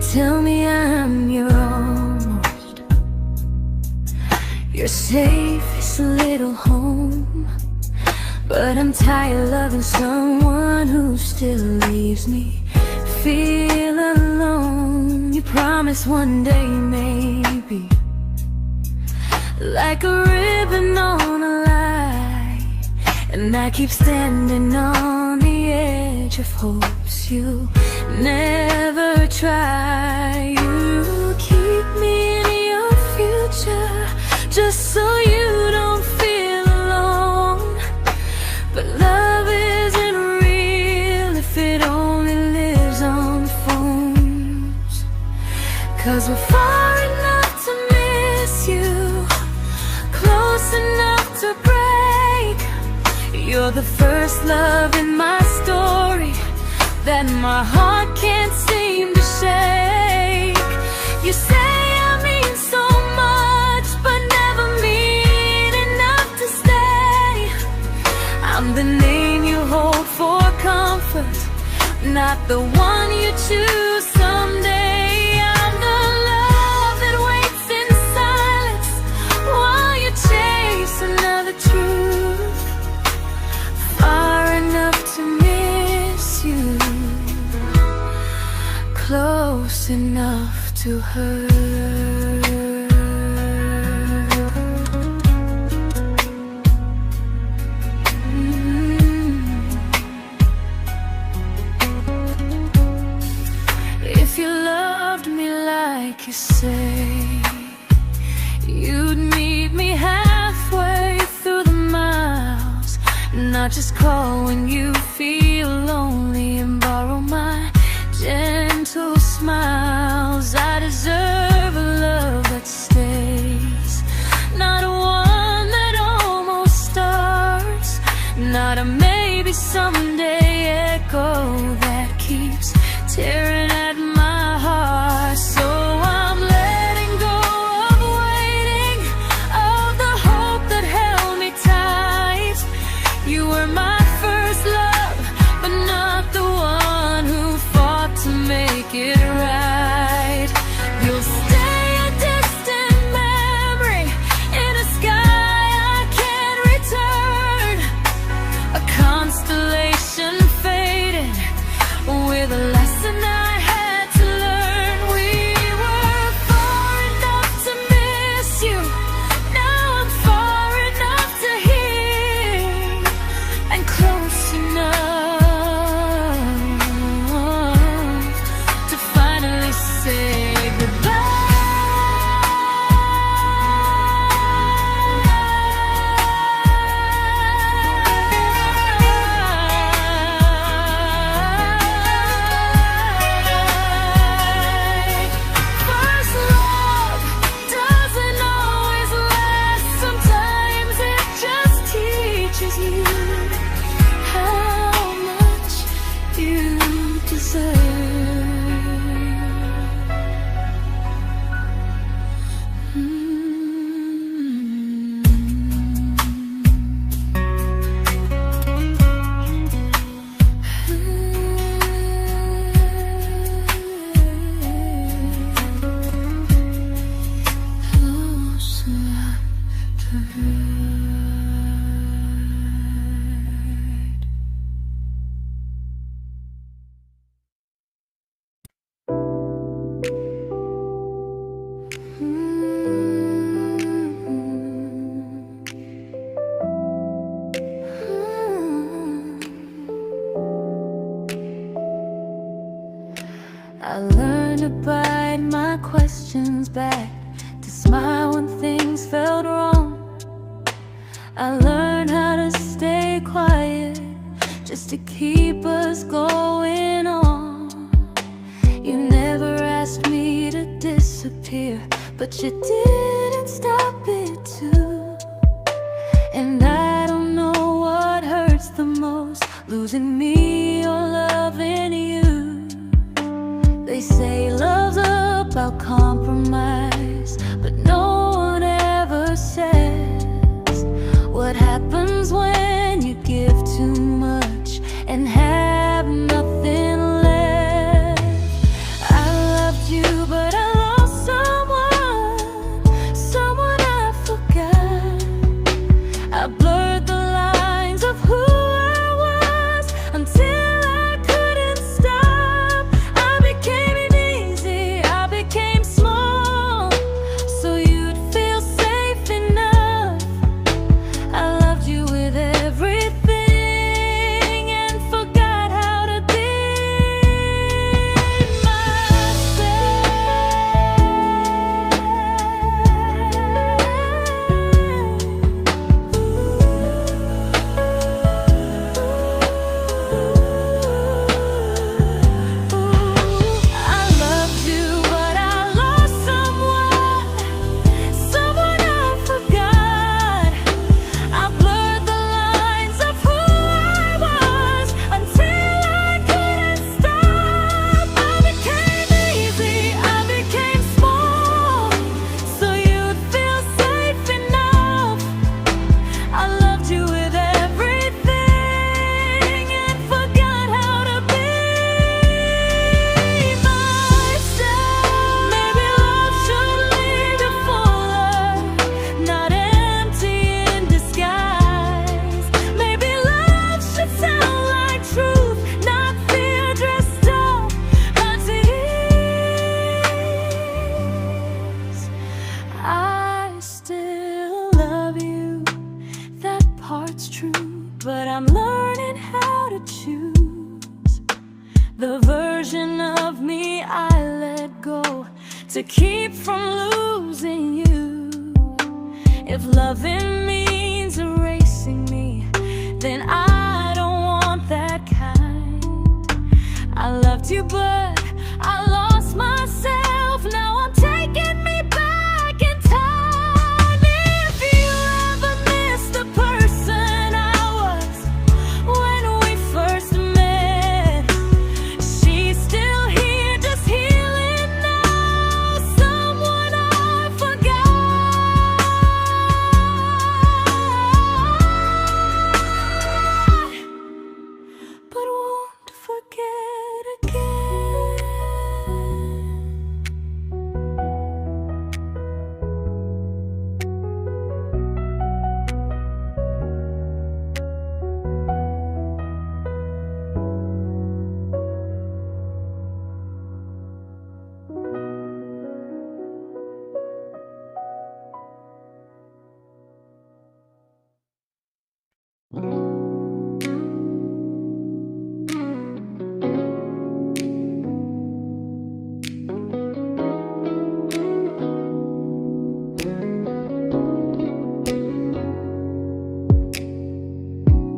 tell me I'm your almost, your safest little home. But I'm tired loving someone who still leaves me feel alone. You promise one day maybe, like a ribbon on a line, and I keep standing on the edge of hopes you never try. You keep me in your future just so you don't feel alone. But love isn't real if it only lives on phones. 'Cause we're far enough to miss you, close enough to break. You're the first love in my story that my heart can't seem to shake. You say I mean so much, but never mean enough to stay. I'm the name you hold for comfort, not the one you choose someday. I'm the love that waits in silence while you chase another truth. Far enough to miss you, close enough to hurt. If you loved me like you say, you'd meet me halfway through the miles, not just call when you feel lonely and borrow my gentle smiles. I deserve a love that stays, not one that almost starts, not a maybe someday echo that keeps tearing at my heart. So I'm letting go of waiting, of the hope that held me tight. You were my first love, but not the one who fought to make it right. You'll stay a distant memory in a sky I can't return, a constellation faded with a lesson I had to learn. We were far enough to miss you, now I'm far enough to hear, and close enough to finally say goodbye. First love doesn't always last, sometimes it just teaches you how much you deserve. Close enough to hurt. I learned to bite my questions back, to smile when things felt wrong. I learned how to stay quiet just to keep us going on. You never asked me to disappear, but you didn't stop it too. And I don't know what hurts the most, losing me or loving you. They say love's about compromise, but no one ever says what happens when you give too much and have nothing left. I loved you I'm learning how to choose the version of me I let go to keep from losing you. If loving means erasing me, then I don't want that kind. I loved you, but I lost myself. Now I'm taking me back in time. If you ever miss the person I was when we first met, she's still here, just healing now. Someone I forgot, but won't forget again.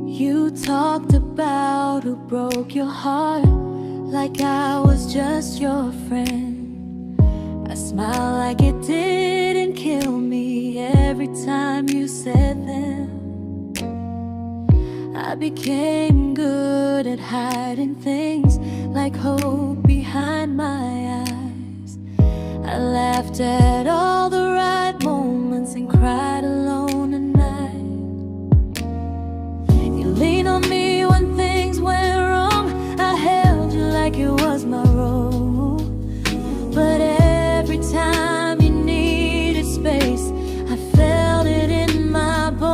You talked about who broke your heart, like I was just your friend. I smiled like it didn't kill me every time you said them. I became good at hiding things like hope behind my eyes. I laughed at all the right moments and cried alone at night. You leaned on me when things went wrong. I held you like it was my role. But every time you needed space, I felt it in my bones.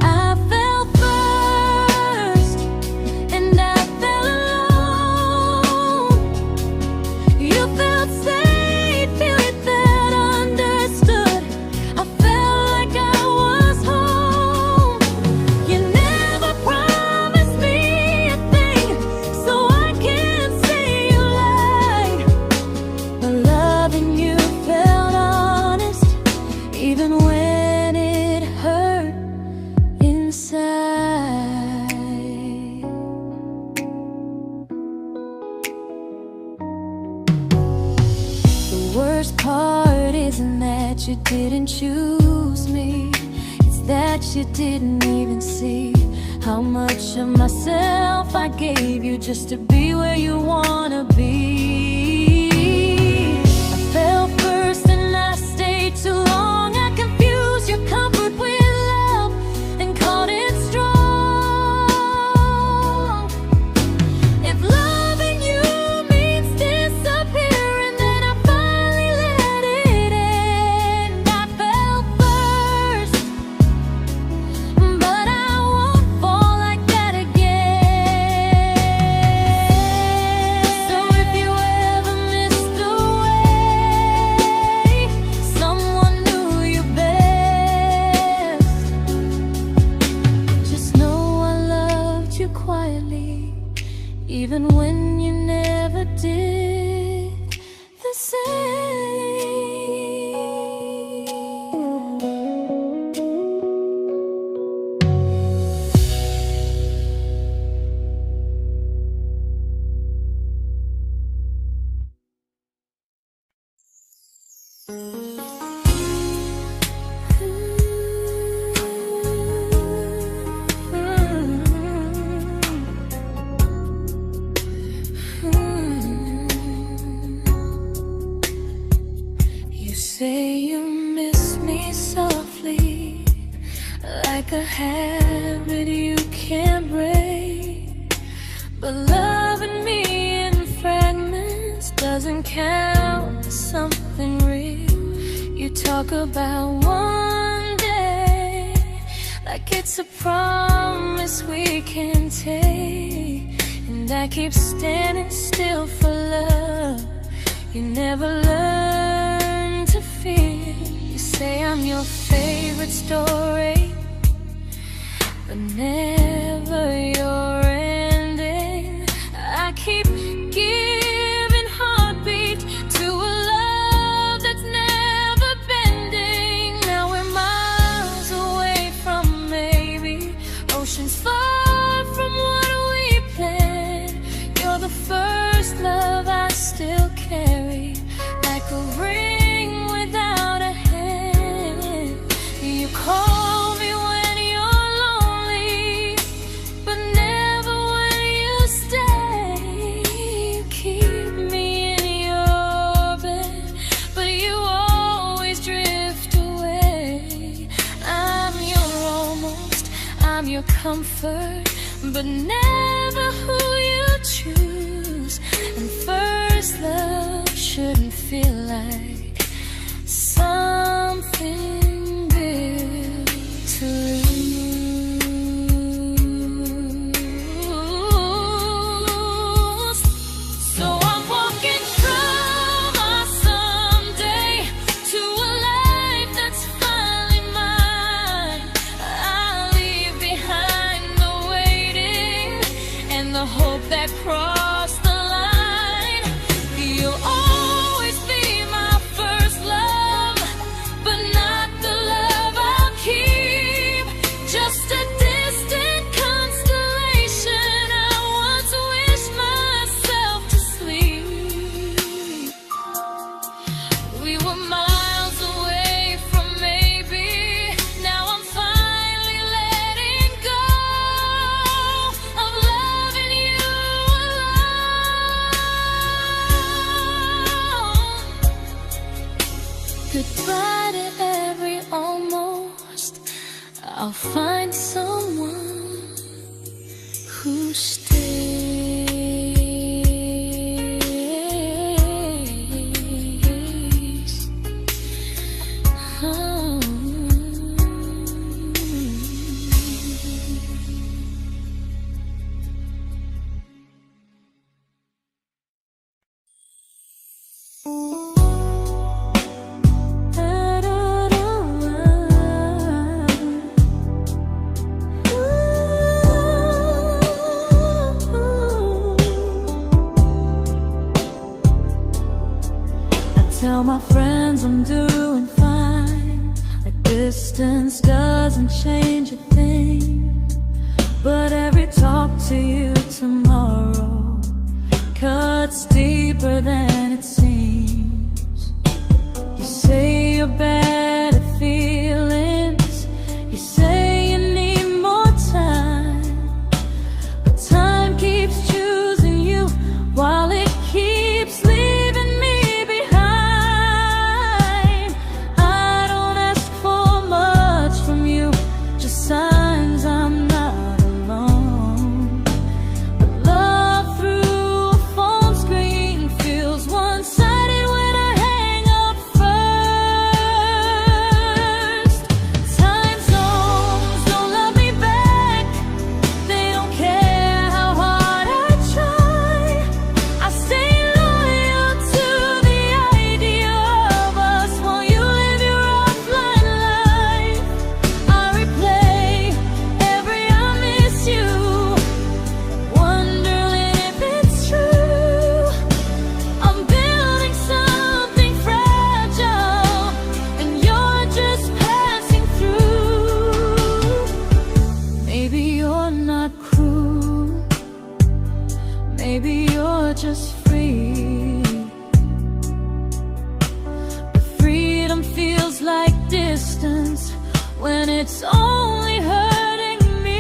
I fell first, and I fell alone. You felt safe, feeling that understood. I felt like I was home. You never promised me a thing, so I can't say you lied. But loving you felt honest, even when it hurt inside. The worst part isn't that you didn't choose me, it's that you didn't even see how much of myself I gave you just to be where you wanna be. I fell first and I stayed too long. I confused your comfort with love and called it strong. If loving you means disappearing, then I finally let it end. I fell first, but I won't fall like that again. So if you ever missed the way someone knew you best, just know I loved you quietly, even when you never did the same. You say you miss me softly, like a habit you can't break. But loving me in fragments doesn't count as something real. You talk about one day like it's a promise we can take, and I keep standing still for love. You never learn to feel. You say I'm your favorite story, but never your ending. I keep giving heartbeat to a love that's never bending. Now we're miles away from maybe, oceans far from what we planned. You're the first love I still carry, like a ring without a hand. You call me when you're lonely, but never when you stay. You keep me in your bed, but you always drift away. I'm your almost, I'm your comfort, but never who you choose. And first love shouldn't feel like something built to lose. So I'm walking through my someday to a life that's finally mine. I'll leave behind the waiting and the hope that crossed the line. You'll always be my first love, but not the love I'll keep. Just a distant constellation I once wished myself to sleep. We were miles away from maybe, now I'm finally letting go of loving you alone. Goodbye to every almost, I'll find someone who stays. Oh. Tell my friends I'm doing fine, like distance doesn't change a thing. But every talk to you tomorrow cuts deeper than it seems. You say you're bad at feelings, you say you need more time, but time keeps choosing you while it keeps leaving me behind. I don't ask for much from you, just signs I'm not alone. But love through a phone screen feels one-sided when I hang up first. Time zones don't love me back, they don't care how hard I try. I stay loyal to the idea of us while you live your offline life. I replay every I miss you, wondering if it's true. I'm building something fragile, and you're just passing through. Maybe you're not cruel, maybe you're just free. But freedom feels like distance when it's only hurting me.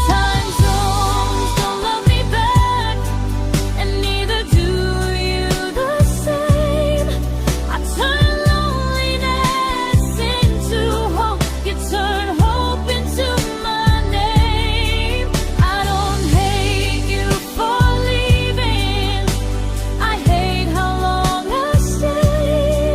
Time zones don't love me back, and neither do you the same. I turn loneliness into hope, you turn hope into my name. I don't hate you for leaving, I hate how long I stayed.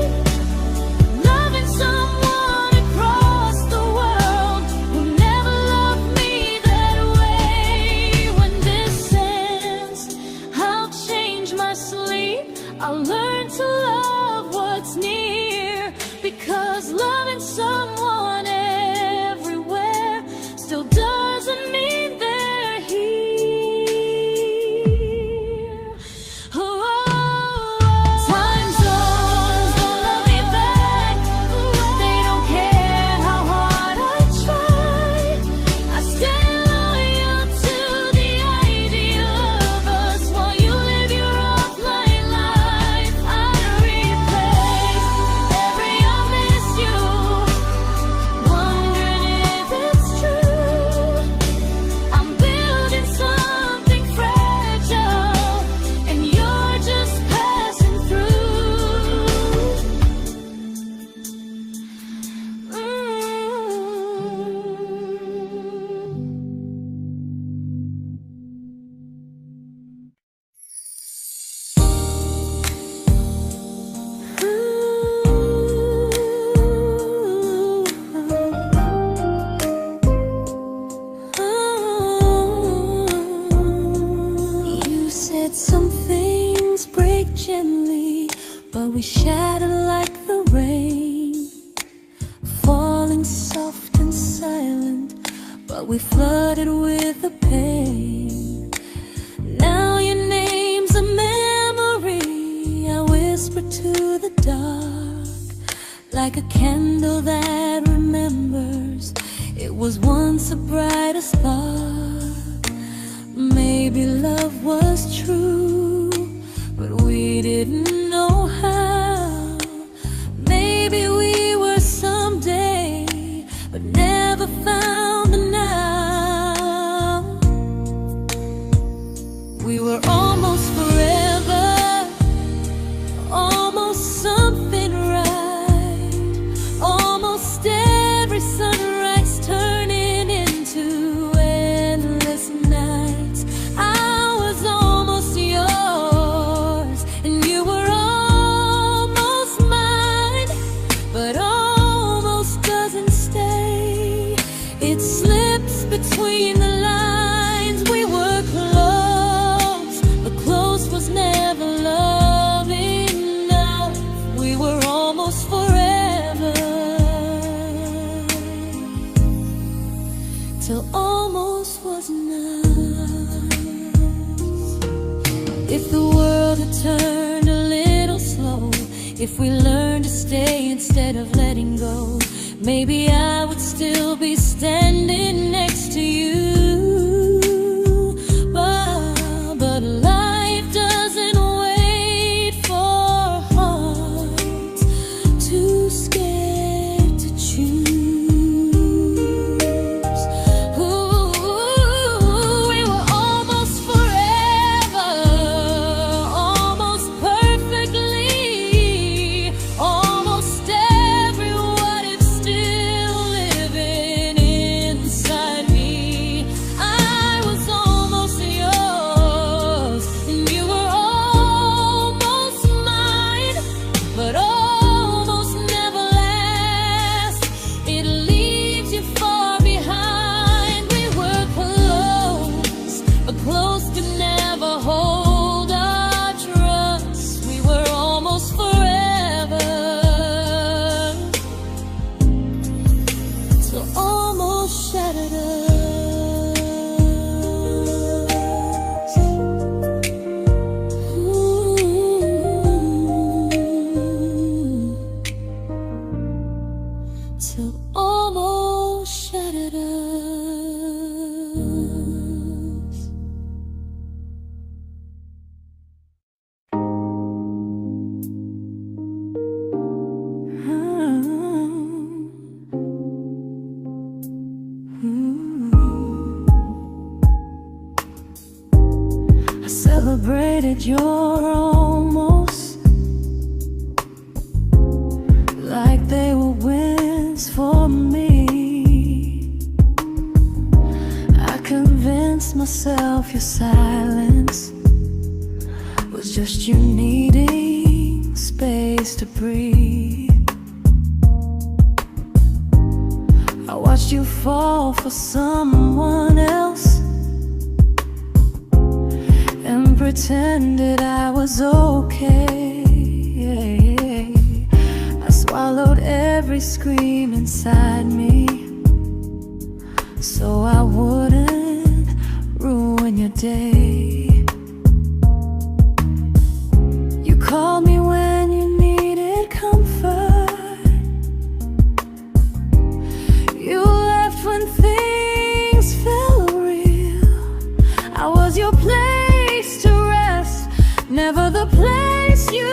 we shattered like the rain, falling soft and silent, but we flooded with the pain. Now your name's a memory I whisper to the dark, like a candle that remembers it was once a brighter spark. Maybe love was true, but we didn't know how. Maybe we were someday, but never found the now. We were almost forever, almost something right, almost every sunrise turning into endless nights. I was almost yours, and you were almost mine, but almost doesn't stay. It slips between the lines. We were close, but close was never love enough. We were almost forever, till almost was enough. If the world had turned a little slow, if we learned to stay instead of letting go, maybe I would still be standing next to you. But life doesn't wait for hearts too scared to choose. Ooh, we were almost forever, almost perfectly, almost every what if still living inside me. I was almost yours, and you were almost mine, but almost never lasts. It leaves you far behind. We were close, but close could never hold our trust. We were almost forever, till almost shattered us. Ooh, till almost shattered us. I celebrated your almost like they were wins for me. I convinced myself your silence was just you needing space to breathe. I watched you fall for someone else and pretended I was okay. I swallowed every scream inside me so I wouldn't ruin your day. You called me when you needed comfort. You left when things felt real. I was your place to rest, never the place you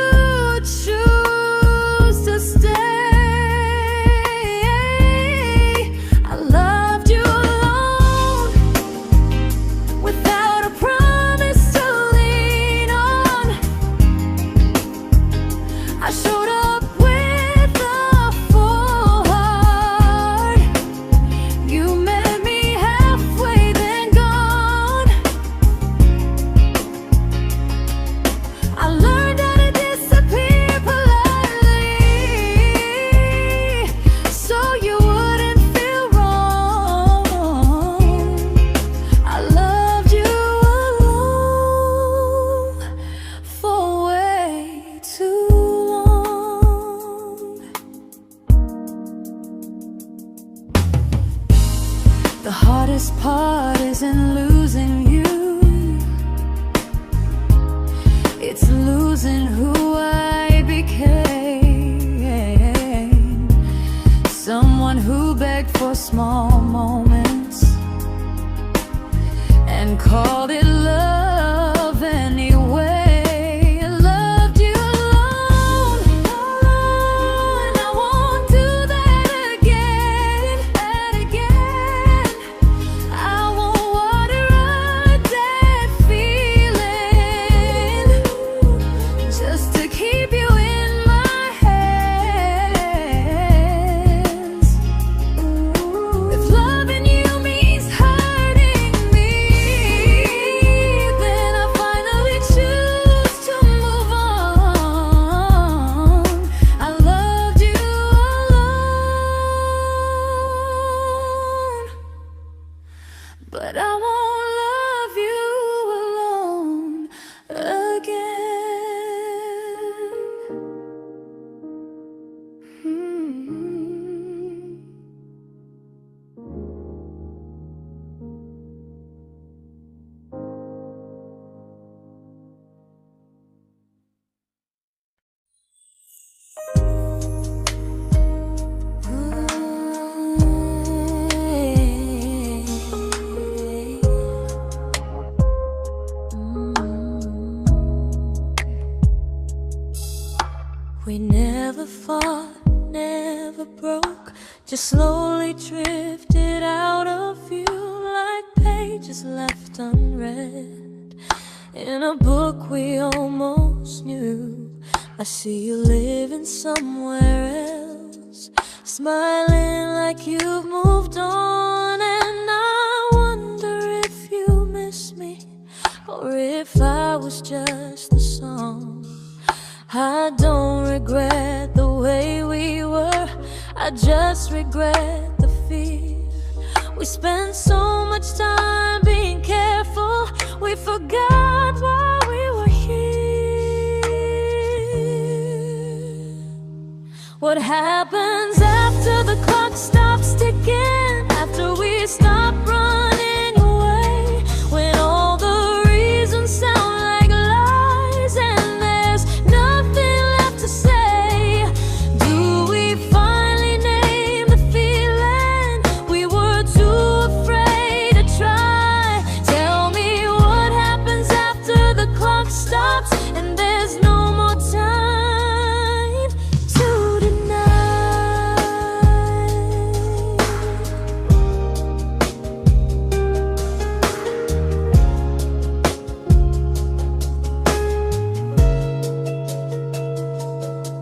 choose to stay. I loved you alone, without a promise to lean on. I showed up with a full heart. You met me halfway, then gone. I learned how to disappear heart isn't losing you, it's losing who I became. Someone who begged for small moments and called it love anyway. Loved you alone, and I won't do that again, and again. I won't water a dead feeling just to keep you in my hands. If loving you means hurting me, then I finally choose to move on. I loved you alone, but I won't love you alone again. We never fought, never broke, just slowly drifted out of view like pages left unread in a book we almost knew. I see you living somewhere else, smiling like you've moved on, and I wonder if you miss me or if I was just a song. I don't regret the way we were, I just regret the fear. We spent so much time being careful, we forgot why we were here. What happens after the clock stops ticking, after we stop running away, when all the reasons sound like lies and there's nothing left to say? Do we finally name the feeling we were too afraid to try? Tell me what happens after the clock stops and there's no more time to deny.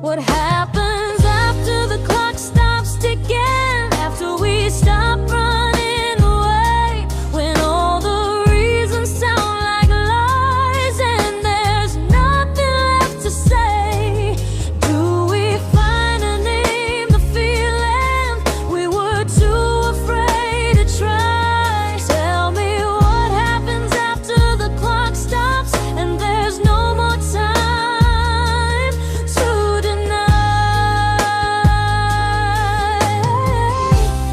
What happens after the clock stops ticking, after we stop running away, when all the reasons sound like lies and there's nothing left to say? Do we finally name the feeling we were too afraid to try? Tell me what happens after the clock stops and there's no more time to deny.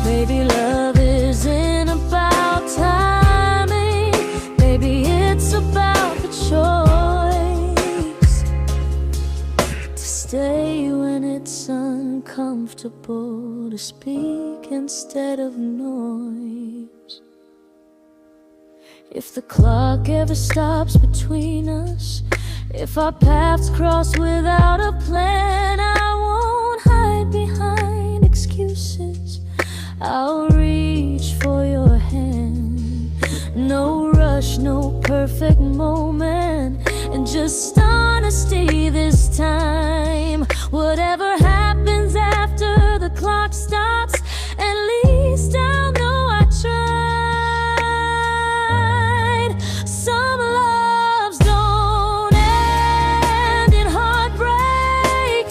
Maybe love isn't about timing, maybe it's about the choice to stay when it's uncomfortable, to speak instead of noise. If the clock ever stops between us, if our paths cross without a plan, I won't hide behind excuses, I'll reach for your hand. No rush, no perfect moment, and just honesty this time. Whatever happens after the clock stops, at least I'll know I tried. Some loves don't end in heartbreak,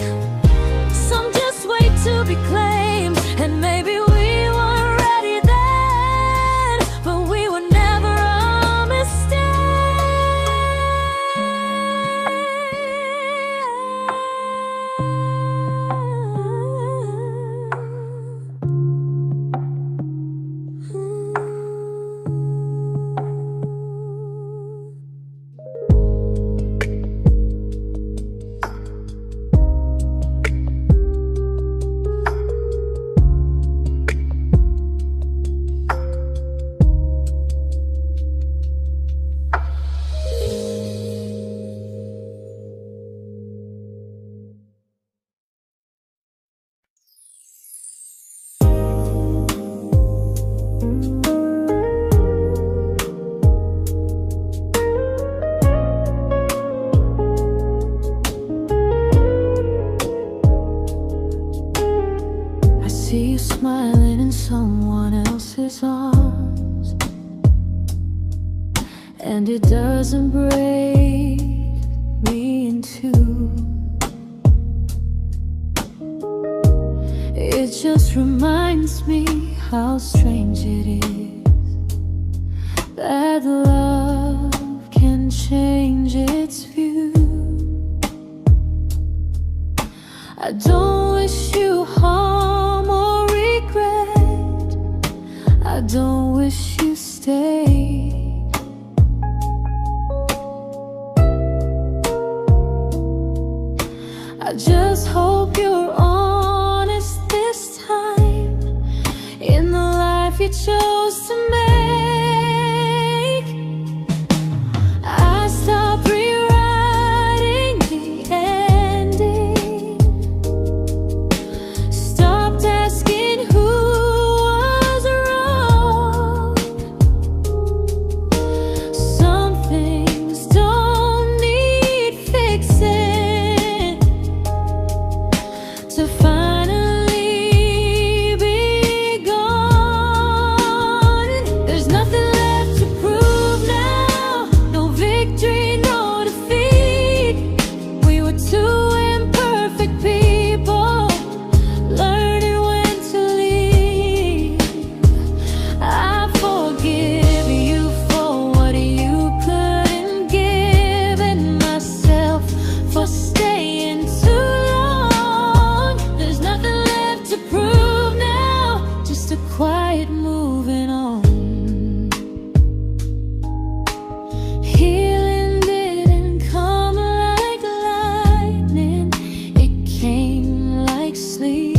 some just wait to be claimed, and maybe we weren't ready then, but we were never a mistake. and it doesn't break me in two. It just reminds me how strange it is that love can change its view. I don't wish you harm or regret. I don't wish you stay. I just hope you're honest this time in the life you chose to make. I stopped rewriting the ending, stopped asking who was wrong. Some things don't need fixing to finally be gone. There's nothing left to prove now, no victory, no defeat. We were two imperfect people, learning when to leave. I forgive you for what you couldn't give, and myself for staying too long. There's nothing left to prove now, just a quiet moving on. Healing didn't come like lightning, it came like sleep.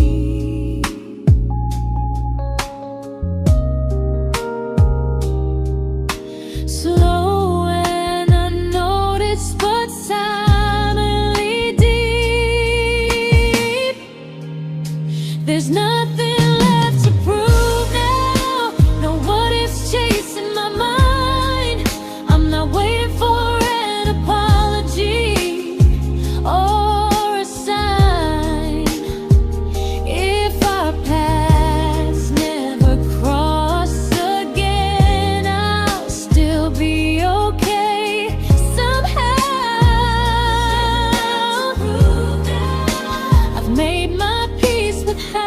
Slow and unnoticed, but silently deep. There's nothing left to prove now, no what ifs chasing my mind. I'm not waiting for an apology or a sign. If our paths never cross again, I'll still be okay somehow. I've made my peace with how.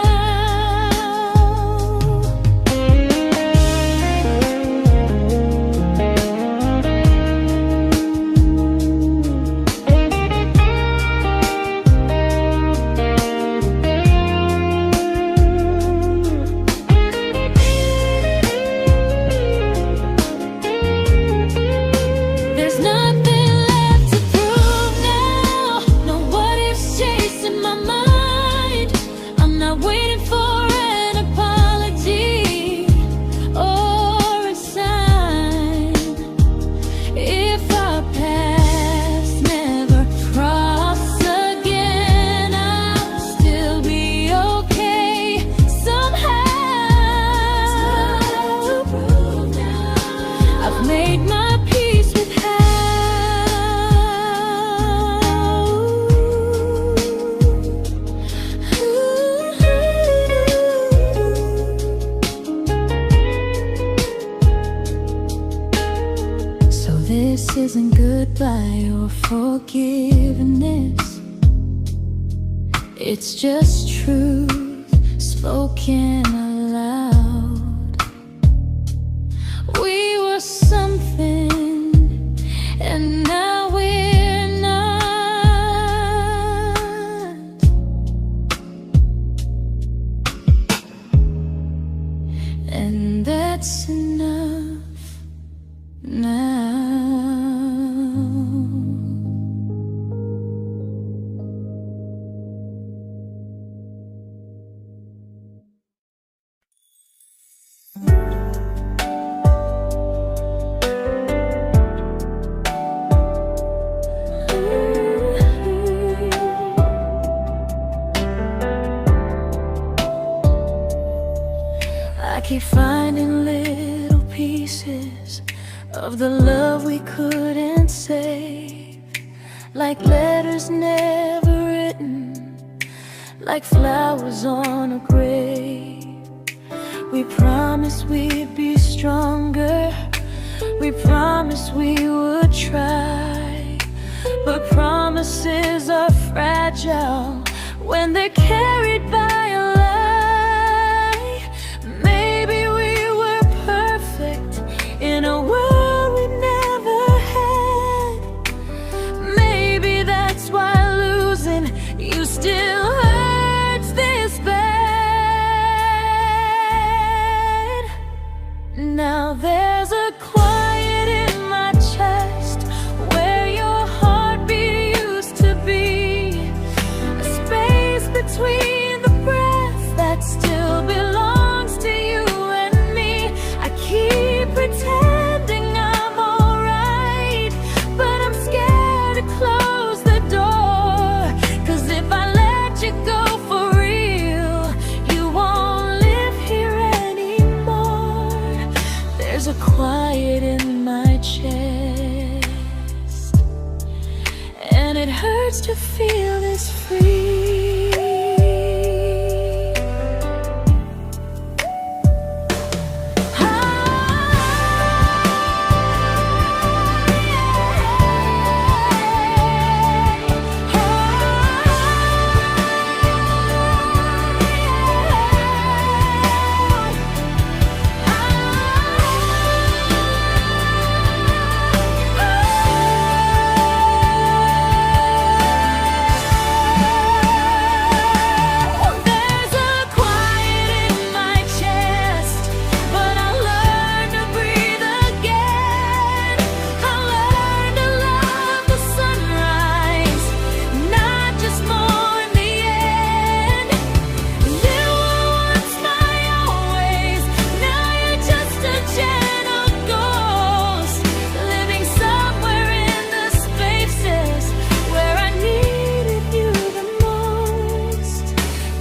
There's nothing left to prove now, no what ifs chasing my mind. I'm not waiting for an apology or a sign. If our paths never cross again, I'll still be okay somehow. I've made my peace with how. So this isn't goodbye or forgiveness, it's just truth spoken aloud. We were something, and now we're not. And that's enough now. I keep finding little pieces of the love we couldn't save, like letters never written, like flowers on a grave. We promised we'd be stronger, We promised we would try, but promises are fragile when they're carried by a lie. Maybe we were perfect in a world we never had. Maybe that's why losing you still hurts this bad. Now there's a quiet in my chest where your heartbeat used to be, a space between the breath that still belongs to you and me. I keep pretending I'm alright, but I'm scared to close the door. 'Cause if I let you go for real, you won't live here anymore. There's a quiet in my chest, and it hurts to feel this free.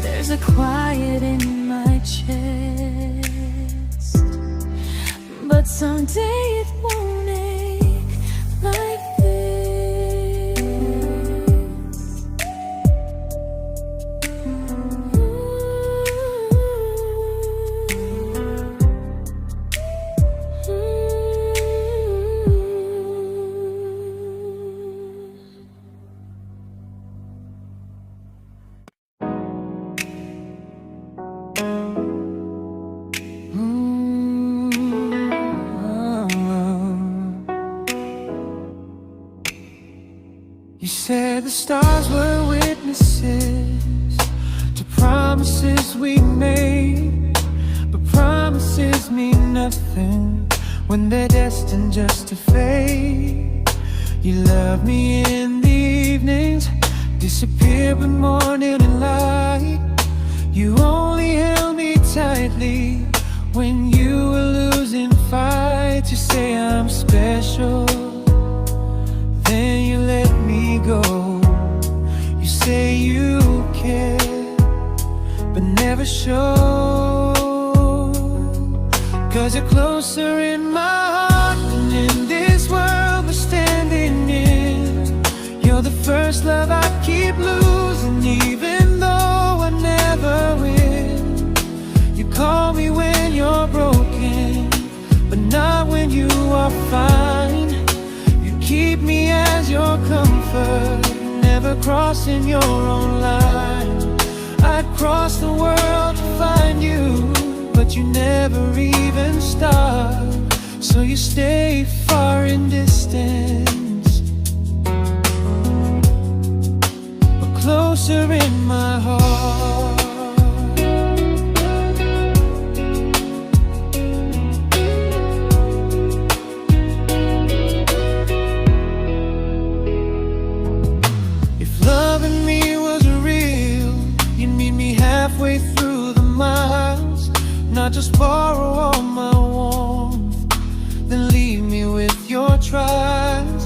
There's a quiet in my chest, but someday it won't ache like this. You said the stars were witnesses to promises we made, but promises mean nothing when they're destined just to fade. You love me in the evenings, disappear when morning and light. You only held me tightly when you were losing fights. You say I'm special, then you let me go. You say you care, but never show. 'Cause you're closer in my heart than in this world we're standing in. You're the first love I keep losing, even though I never win. You call me when you're broken, but not when you are fine. Keep me as your comfort, never crossing your own line. I'd cross the world to find you, but you never even start. So you stay far in distance, but closer in my heart. Halfway through the miles, not just borrow all my warmth, then leave me with your trials.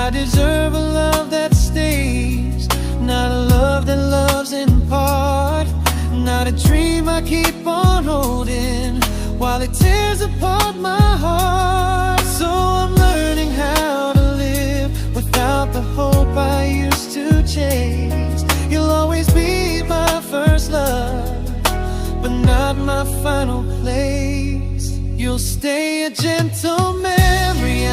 I deserve a love that stays, not a love that loves in part. Not a dream I keep on holding while it tears apart my heart. So I'm learning how to live without the hope I used to chase. You'll always be my first love, but not my final place. You'll stay a gentle memory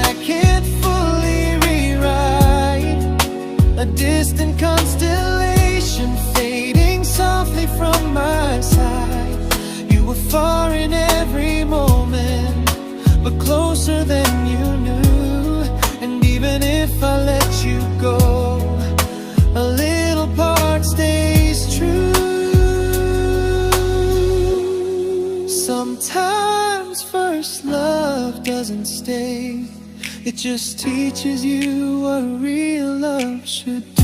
distant constellation fading softly from my side. You were far in every moment, but closer than you knew. And even if I let you go, a little part stays true. Sometimes first love doesn't stay, it just teaches you what real love should do.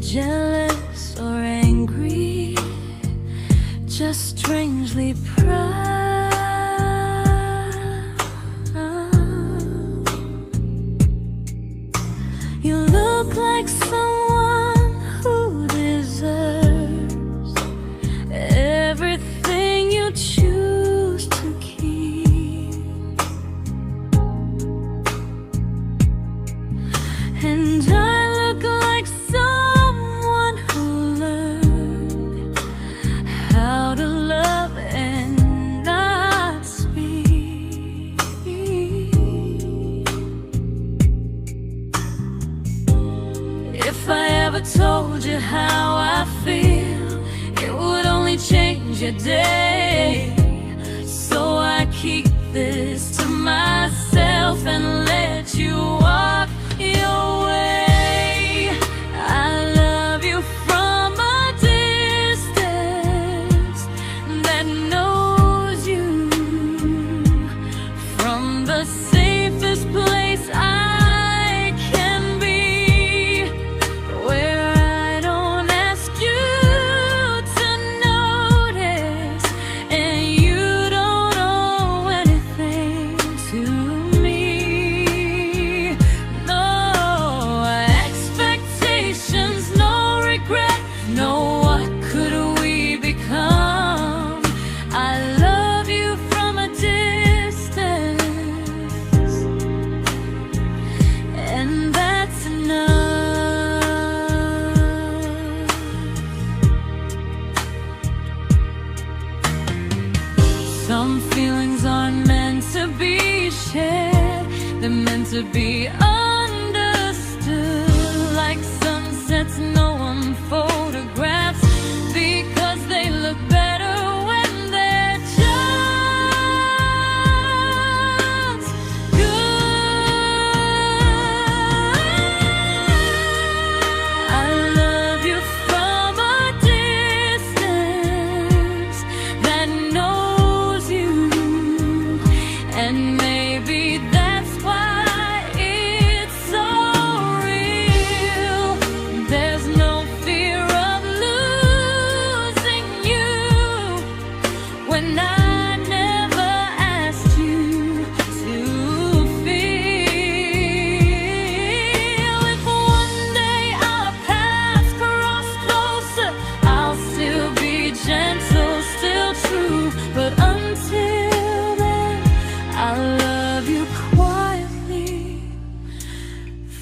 Jealous or angry, just strangely proud. You look like someone who deserves everything you choose to keep. And I look like someone who learned how to love and not speak. If I ever told you how I feel, it would only change your day. So I keep this to myself and let you walk your way. I love you from a distance that knows you, from the safest place I can be, where I don't ask you to notice and you don't owe anything to me. No expectations, no regret, no what could we become. I love you from a distance, and that's enough. Some feelings aren't meant to be shared, they're meant to be understood. Like sunsets no one photographs, because they look better when they're just good. I love you from a distance that knows you, and maybe that's why it's so real. There's no fear of losing you when I never asked you to feel. If one day our paths cross closer, I'll still be gentle, still true. But until then, I love you quietly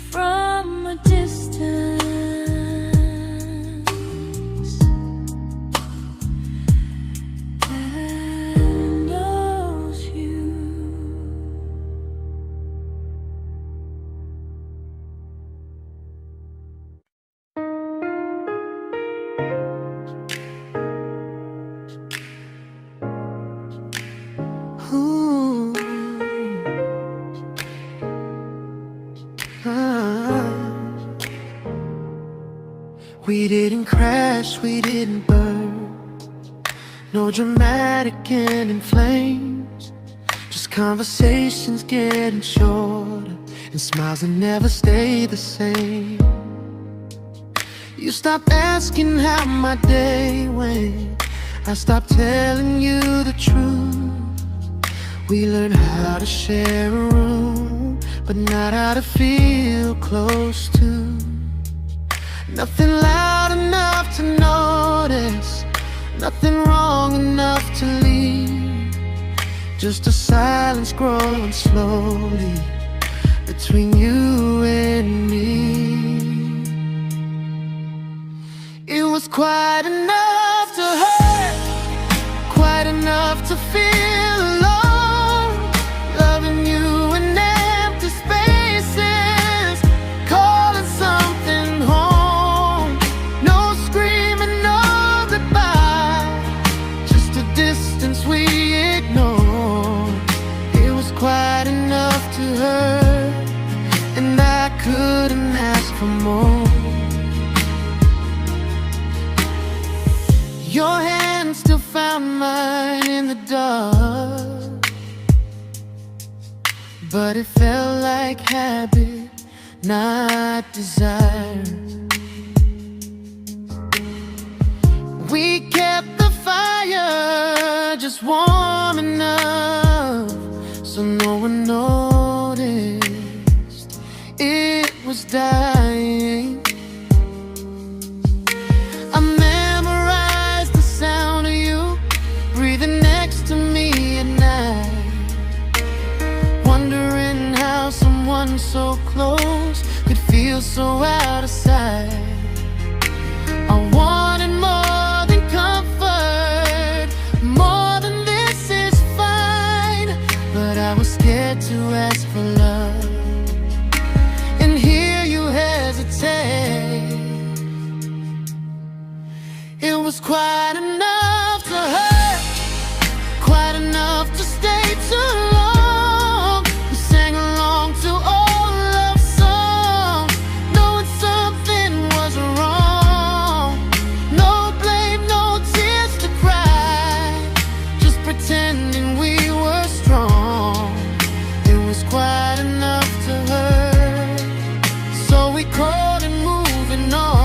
from a distance that knows you. Ooh. Ah. We didn't crash, we didn't burn. No dramatic ending flames, just conversations getting shorter, and smiles that never stay the same. You stopped asking how my day went, I stopped telling you the truth. We learned how to share a room, but not how to feel close to. Nothing loud enough to notice, nothing wrong enough to leave. Just a silence growing slowly between you and me. It was quite enough to hurt, quite enough to feel alone. Loving you in empty spaces, calling something home. No screaming, no goodbye, just a distance we ignored. It was quite enough to hurt, and I couldn't ask for more. Your hand still found mine in the dark, but it felt like habit, not desire. We kept the fire just warm enough so no one noticed it was dying. I memorized the sound of you breathing next to me at night, wondering how someone so close could feel so out of sight. I wanted more than comfort, more than this is fine, but I was scared to ask for love, and here you hesitate. It was quite enough to hurt, quite enough to stay too long. We sang along to old love songs, knowing something was wrong. No blame, no tears to cry, just pretending we were strong. It was quite enough to hurt, so we called it moving on.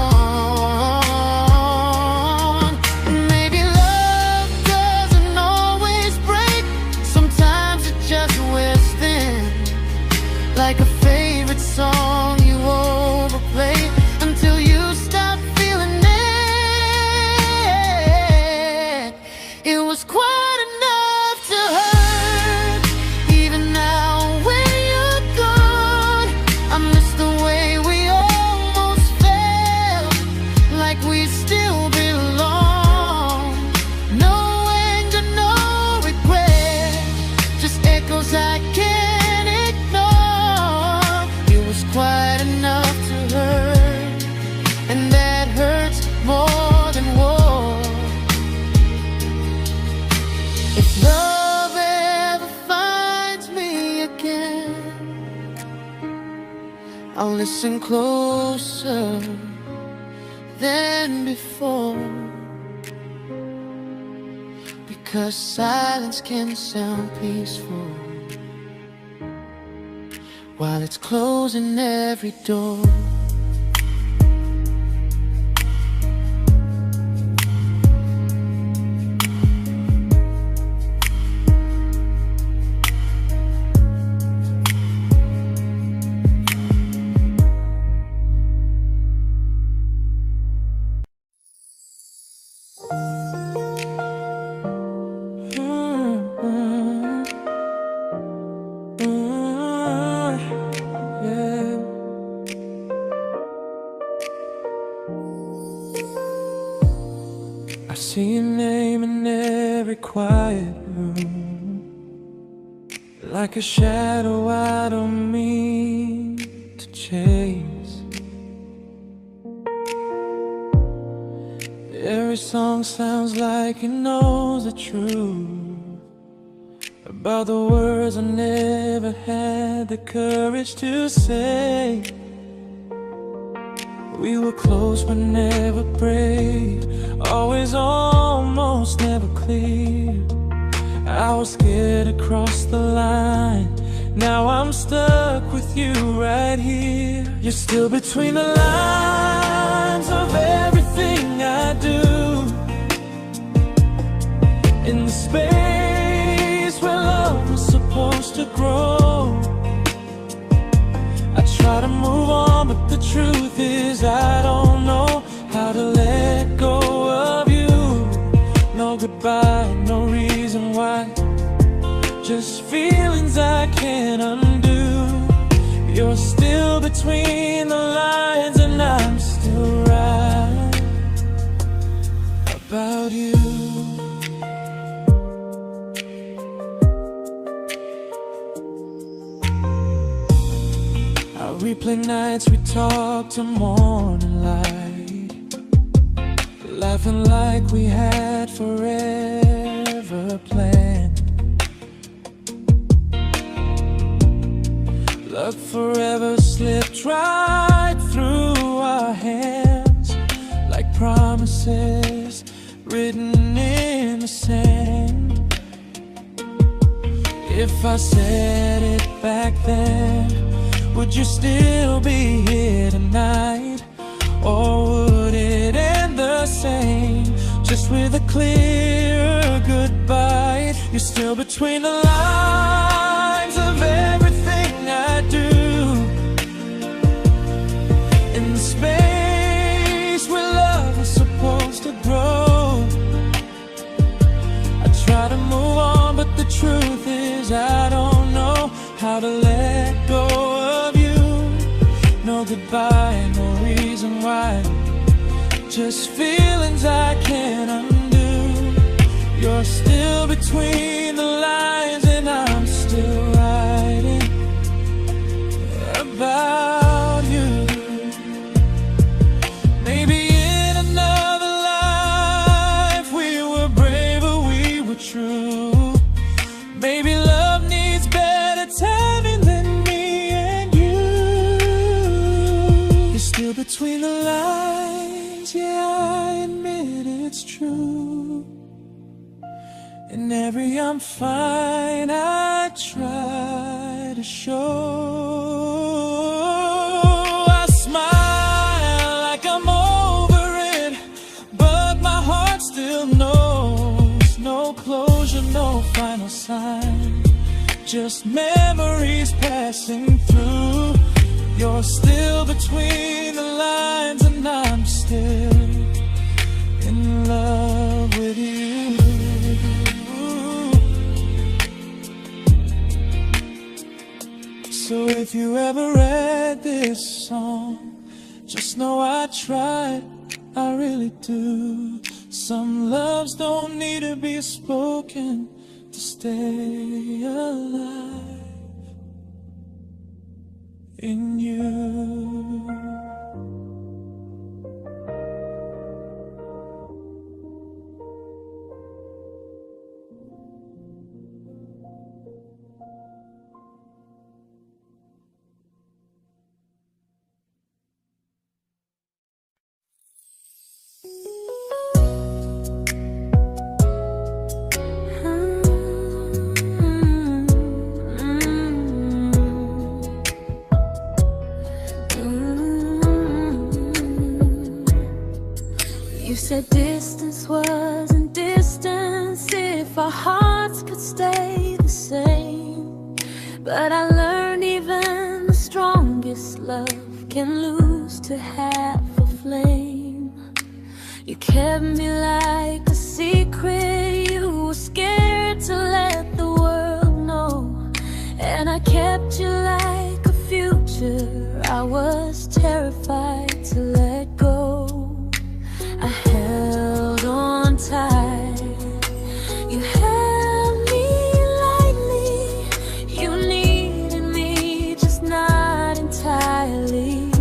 Like a favorite song you overplay until you stop feeling it. It was quite enough to hurt. Even now when you're gone, I miss the way we almost felt, like we still belong. No anger, no regret, just echoes I can't ignore. Quite enough to hurt, and that hurts more than war. If love ever finds me again, I'll listen closer than before, because silence can sound peaceful while it's closing every door. I see your name in every quiet room, like a shadow I don't mean to chase. Every song sounds like it knows the truth about the words I never had the courage to say. We were close but never brave, always almost, never close. clear. I was scared to cross the line. Now I'm stuck with you right here. You're still between the lines of everything I do. In the space where love was supposed to grow. I try to move on, but the truth is I don't know how to let go of you. No goodbye, no reason why. Just feelings I can't undo. You're still between the lines, and I'm still right about you. I replay nights we talk till morning light, laughing like we had forever planned. Luck forever slipped right through our hands, like promises written in the sand. If I said it back then, would you still be here tonight? Or would it end the same, just with a clear goodbye? You're still between the lines of everything I do. In the space where love was supposed to grow. I try to move on, but the truth is I don't know how to let go of you. No goodbye, no reason why. Just feelings I can't undo. You're still between the lines, and I'm still writing about you. Maybe in another life we were braver, we were true. Maybe love needs better timing than me and you. You're still between the lines, yeah, I admit it's true. In every I'm fine I try to show. I smile like I'm over it, but my heart still knows. No closure, no final sign, just memories passing through. You're still between the lines, and I'm still in love with you. So if you ever read this song, just know I tried, I really do. Some loves don't need to be spoken to stay alive in you. You said distance wasn't distance if our hearts could stay the same. But I learned even the strongest love can lose to half a flame. You kept me like a secret you were scared to let the world know. And I kept you like a future I was terrified to let go. I held on tight, you held me lightly. You needed me, just not entirely.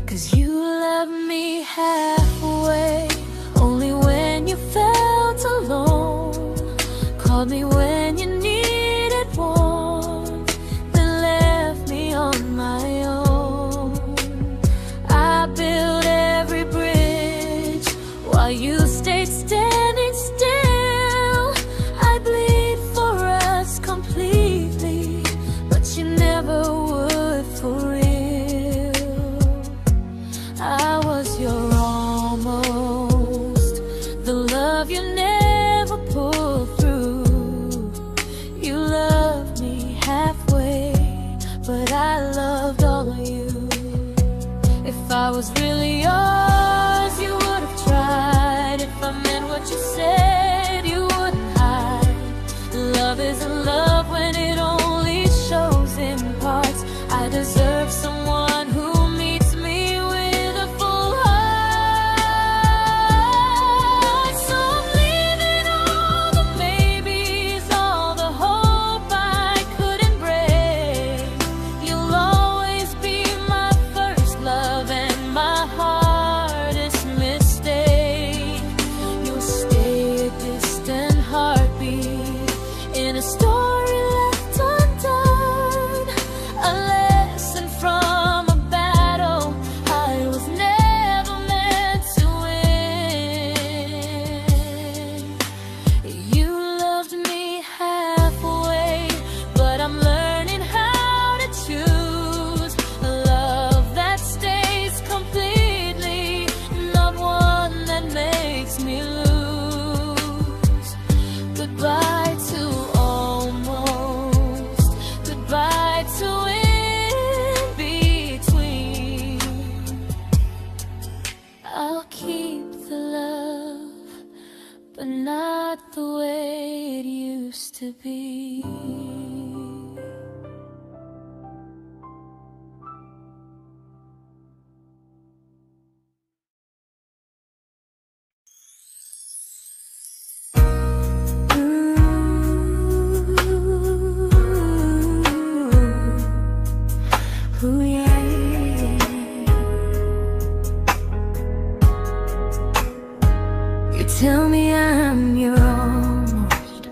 'Cause you loved me halfway, only when you felt alone. Called me when you needed warmth, then left me on my own. I built every bridge while you stayed standing still. love you never pulled through. You loved me halfway, but I loved all of you. If I was really yours, you would have tried. If I meant what you said, you wouldn't hide. Love isn't love when it only shows in parts. I deserve someone who meets me with a full heart. So I'm leaving all the maybes, all the hope I couldn't break. You'll always be my first love and my hardest mistake. You'll stay a distant heartbeat in a story left undone, a lesson from a battle I was never meant to win. You loved me halfway, but I'm learning how to choose a love that stays completely, not one that makes me lose. Goodbye to almost, goodbye to in between. I'll keep the love, but not the way it used to be. Ooh, yeah, yeah. You tell me I'm your almost,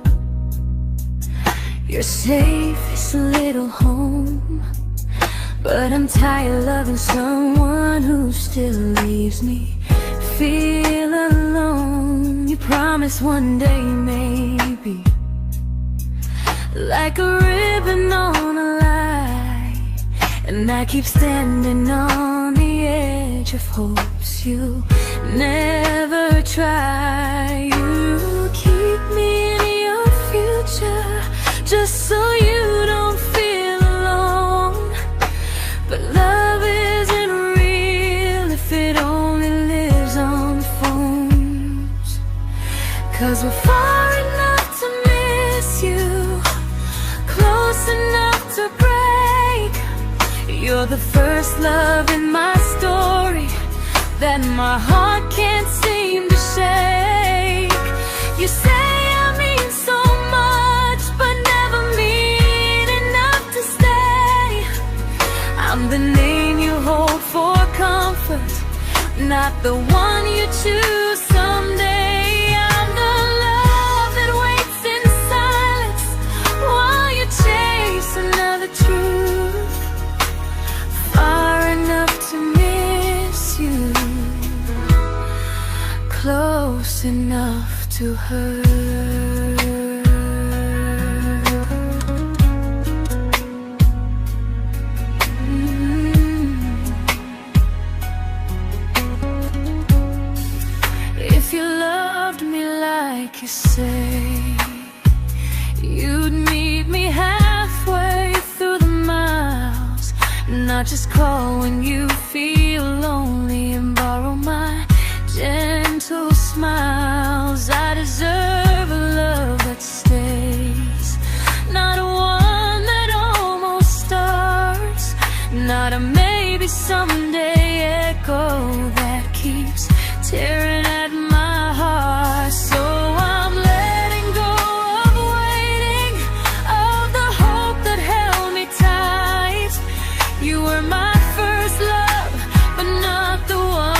your safest little home, but I'm tired loving someone who still leaves me feel alone. You promise one day maybe, like a ribbon on a line, and I keep standing on the edge of hopes you never try. You keep me in your future just so you don't feel alone. But love isn't real if it only lives on phones. 'Cause we're far enough to miss you, close enough to break. You're the first love in my story that my heart can't seem to shake. You say I mean so much, but never mean enough to stay. I'm the name you hold for comfort, not the one you choose someday. I'm the love that waits in silence while you chase another truth. Far enough to miss you, close enough to hurt. If you loved me like you say, you'd meet me halfway through the miles, not just call when you feel lonely and borrow my gentle smiles. I deserve a love that stays, not one that almost starts, not a maybe someday echo that keeps tearing at my heart. So I'm letting go of waiting, of the hope that held me tight. You were my first love, but not the one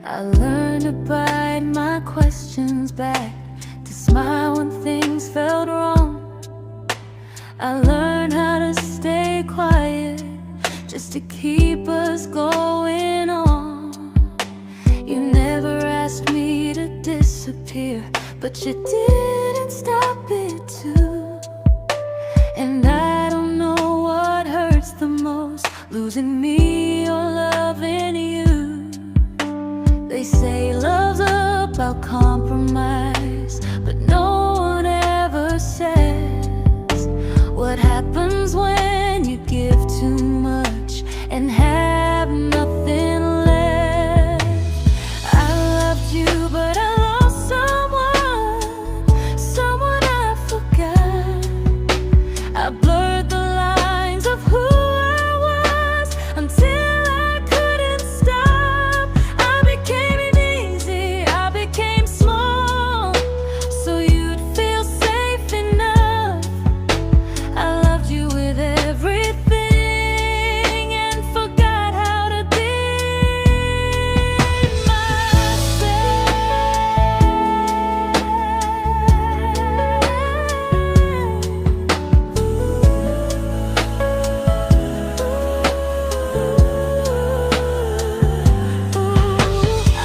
I learned to bite my questions back, to smile when things felt wrong. I learned how to stay quiet, just to keep us going on. You never asked me to disappear, but you didn't stop it too. And I don't know what hurts the most, losing me or loving you. They say love's about compromise, but no one ever says what happens when you give too much and have nothing left. I loved you, but I lost someone I forgot. I blurred the lines of who I was until I couldn't stop. I became easy, I became small, so you'd feel safe enough. I loved you with everything and forgot how to be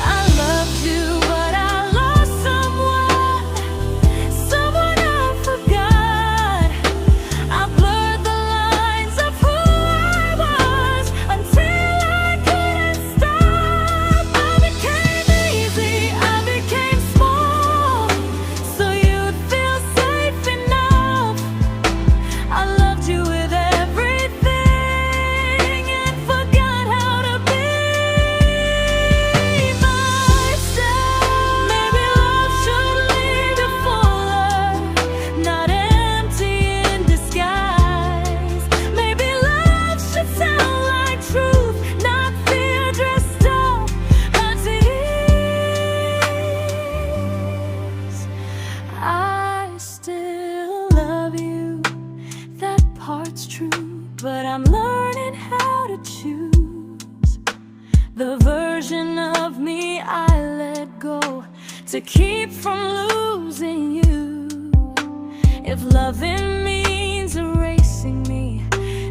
I loved you, but I lost someone I forgot. I blurred the lines of who I was until I couldn't stop. I became easy, I became small, so you'd feel safe enough. I loved you with everything and forgot how to be myself. Maybe love should lead you fuller, not empty in disguise. Maybe love should sound like truth, not fear dressed up as ease. I still love you, that part's true, but I'm learning how to choose the version of me I let go to keep from losing you. If loving means erasing me,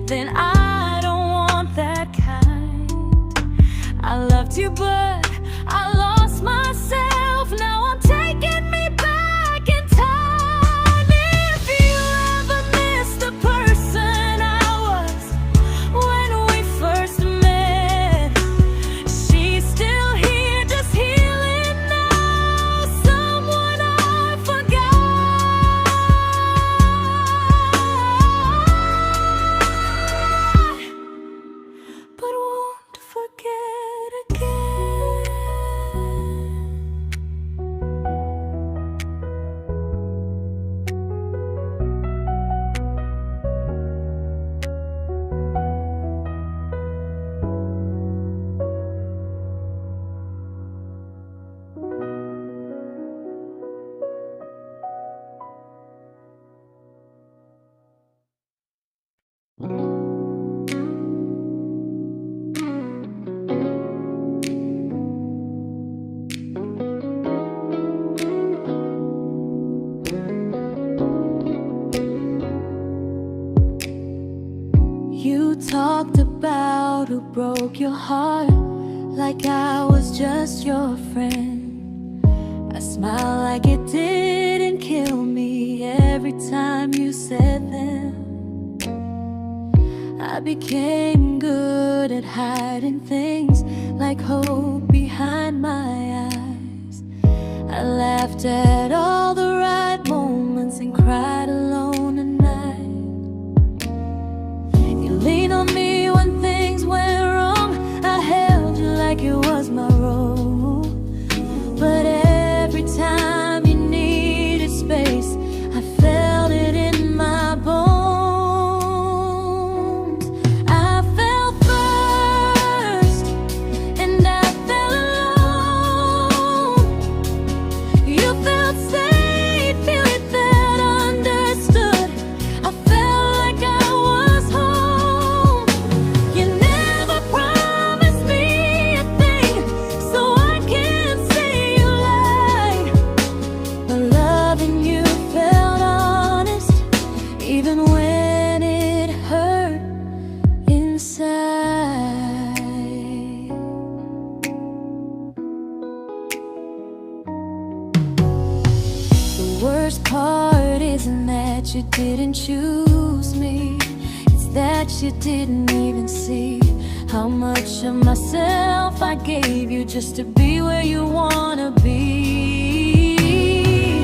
then I don't want that kind. I loved you, but I lost myself. Now I'm taking me back in time. If you ever missed the person I was when we first met, she's still here, just healing now. Someone I forgot, but won't forget again. You talked about who broke your heart, like I was just your friend. I smile like it didn't kill me every time you said them. I became good at hiding things like hope behind my eyes. I laughed at all the right moments and cried alone at night. You leaned on me when things went wrong. I held you like it was my role. But every time you needed space, I felt it in my bones. I fell first, and I fell alone. You felt safe. worst part isn't that you didn't choose me, it's that you didn't even see how much of myself I gave you just to be where you wanna be.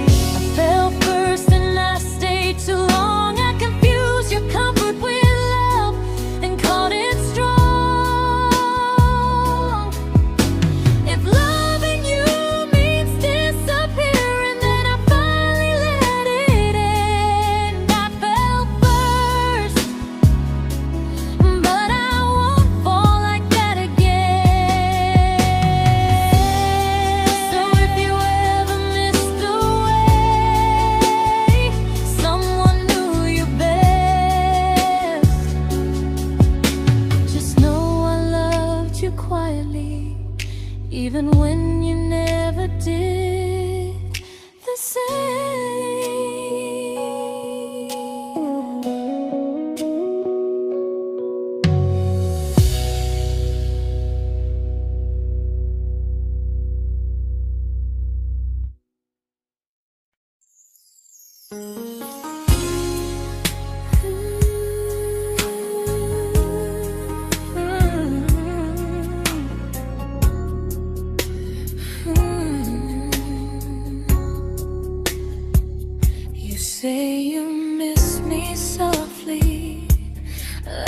I fell first and I stayed too long. I confused your comfort with love and called it strong. If loving you means disappearing, then I finally let it end. I fell first, but I won't fall like that again. So if you ever missed the way someone knew you best, just know I loved you quietly, even when you never did the same. You say you miss me softly,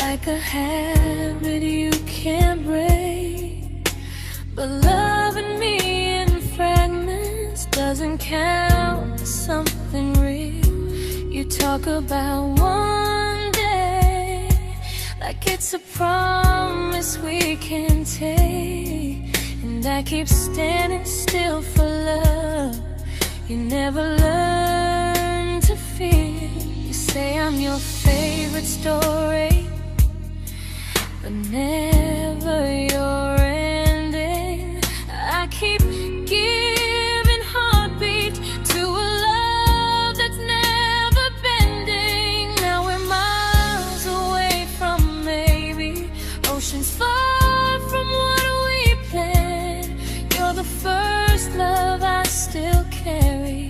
like a habit you can't break. But loving me in fragments doesn't count as something real. You talk about one day like it's a promise we can take, and I keep standing still for love. You never learn to feel. You say I'm your favorite story, but never your ending. I keep giving heartbeat to a love that's never bending. Now we're miles away from maybe oceans far from what we planned. You're the first love I still carry,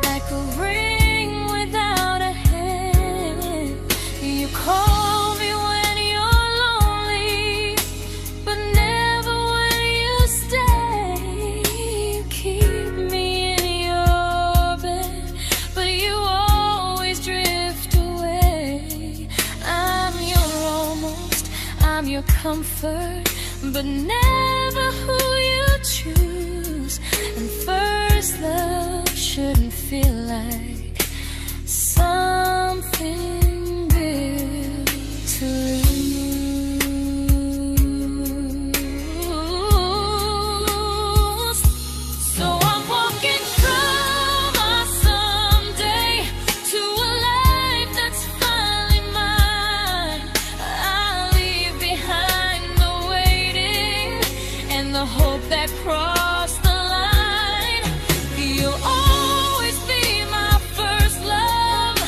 like a ring without a hand. You call me when you're lonely, but never when you stay. You keep me in your bed, but you always drift away. I'm your almost, I'm your comfort, but never who you choose. And first love shouldn't feel like something built to lose. So I'm walking from my someday to a life that's finally mine. I'll leave behind the waiting and the hope that crossed the line. You'll always be my first love,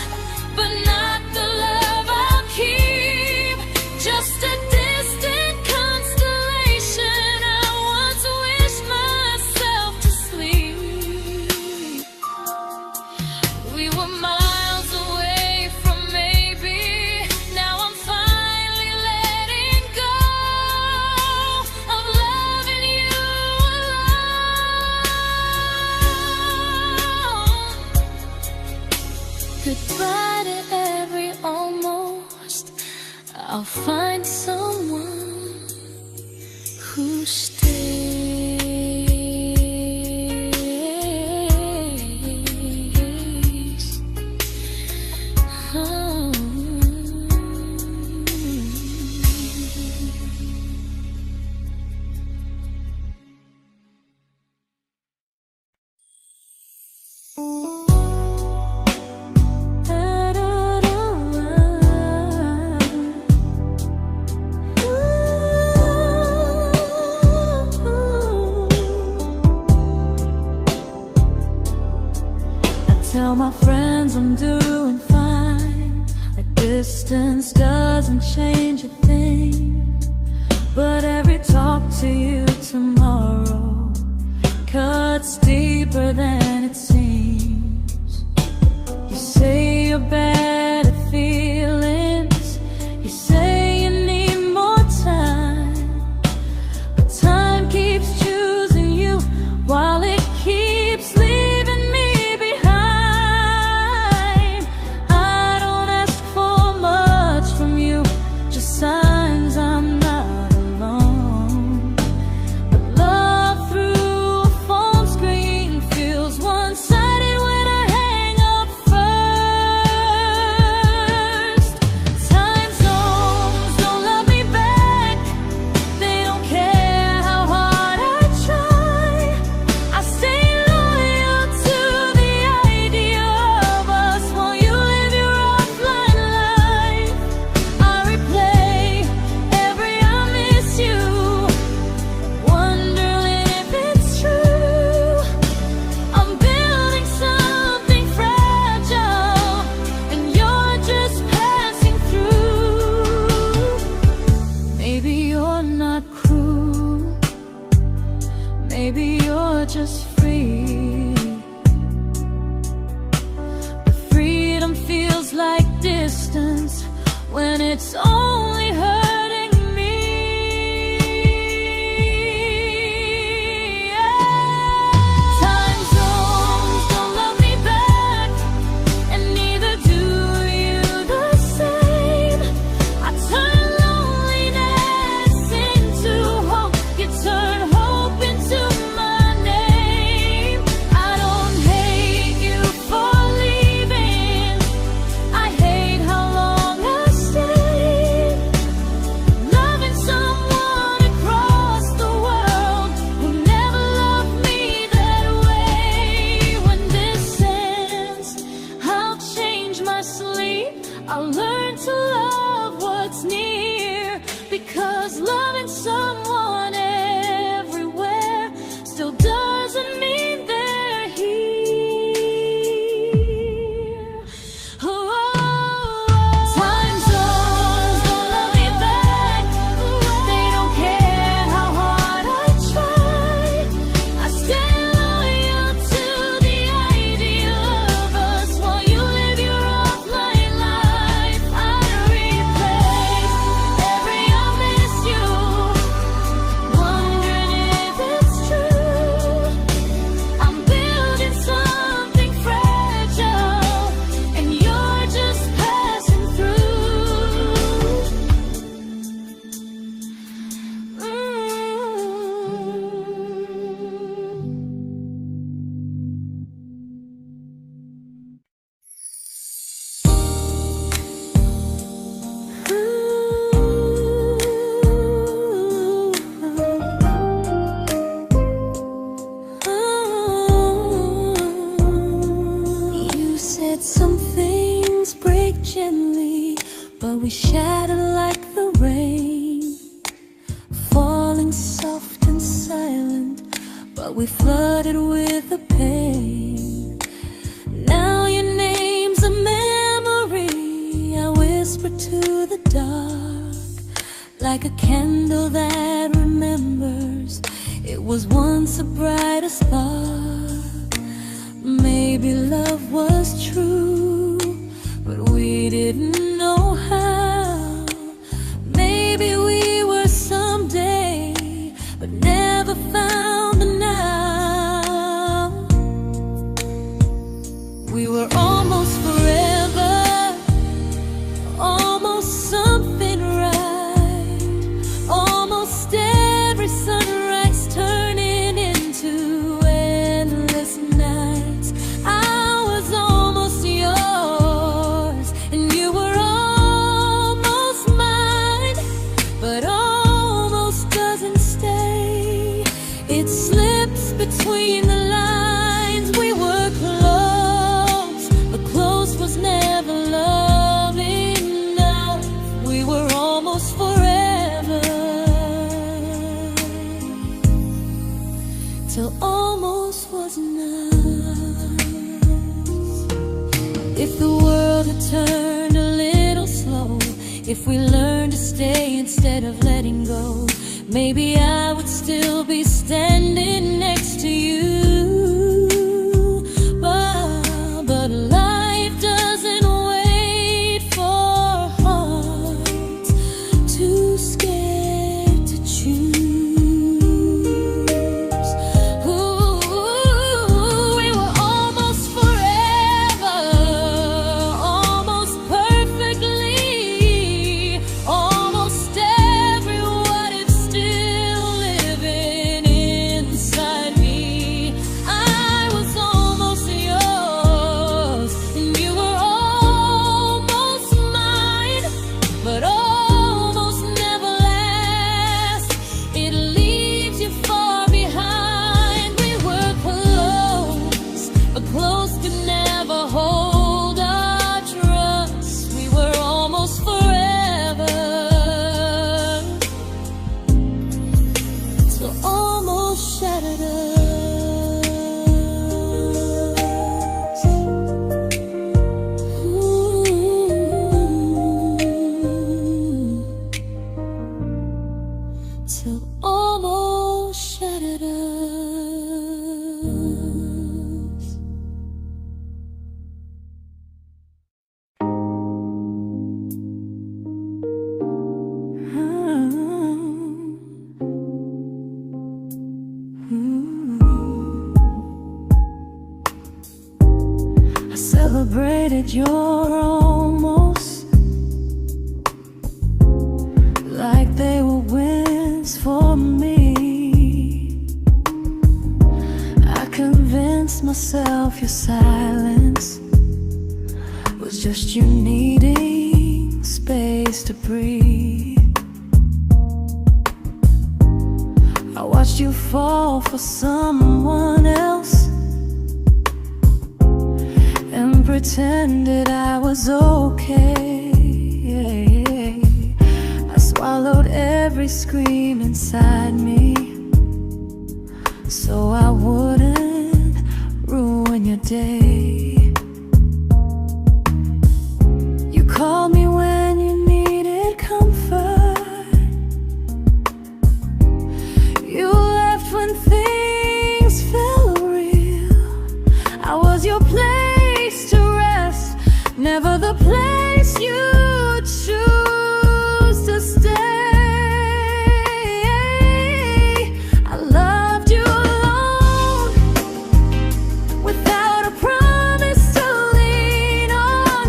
but not the love I'll keep. Just a distant constellation I once wished myself to sleep. We were miles away from maybe. Now I'm finally letting go of loving you alone. Goodbye to every almost. I'll find someone who stays. Oh. Tell my friends I'm doing fine, that distance doesn't change a thing. But every talk to you tomorrow cuts deeper than it seems. your better feelings. You say you need more time, but time keeps choosing you while it keeps leaving me behind. I don't ask for much from you, just signs I'm not alone. But love through a phone screen feels one-sided when I hang up first. Time zones don't love me back. They don't care how hard I try. I stay loyal to the idea of us while you live your offline life. I replay every I miss you, wondering if it's true. I'm building something fragile, and you're just passing through. Maybe you're not cruel, maybe you're just free. But freedom feels like distance when it's only hurting me. Time zones don't love me back, and neither do you the same. I turn loneliness into hope, you turn hope into my name. I don't hate you for leaving, I hate how long I stayed. Loving someone across the world who never loved me that way. When this ends, I'll change my sleep, I'll learn to love what's near, because loving someone everywhere still doesn't mean they're here. Time zones don't love me back. They don't care how hard I try. I stay loyal to the idea of us while you live your offline life. I replay every I miss you, wondering if it's true. I'm building something fragile, and you're just passing through. You said some things break gently, but we shatter like the rain, falling soft and silent, but we flooded with the pain. Now your name's a memory I whisper to the dark, like a candle that remembers it was once a brighter spark. Maybe love was true, but we didn't know how. Maybe we were someday, but never found the now. We were almost forever, almost something right, almost every sunrise turning into endless nights. I was almost yours, and you were almost mine, but almost doesn't stay. It slips between the lines. We were close, but close was never love enough. We were almost forever, till almost was enough. If the world had turned a little slow, if we learned to stay instead of letting go, maybe I would still be standing next to you. But life doesn't wait. I celebrated your almost like they were wins for me. I convinced myself your silence was just you needing space to breathe. I watched you fall for someone else and pretended I was okay. I swallowed every scream inside me so I wouldn't ruin your day. You called me when you needed comfort. You left when things felt real. I was your place to rest, never the place you choose to stay. I loved you alone, without a promise to lean on.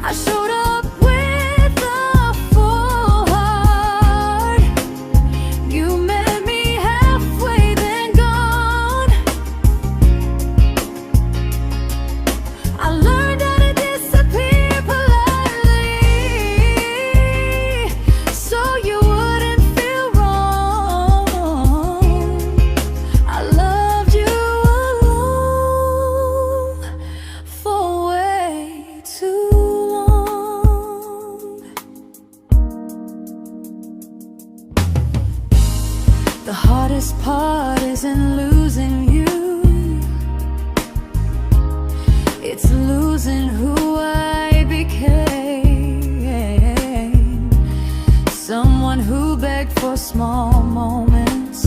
I showed up with a full heart. You met me halfway, then gone. I learned how to disappear politely, so you wouldn't feel wrong. I loved you alone for way too long. The hardest part isn't losing you, it's losing who I became. Someone who begged for small moments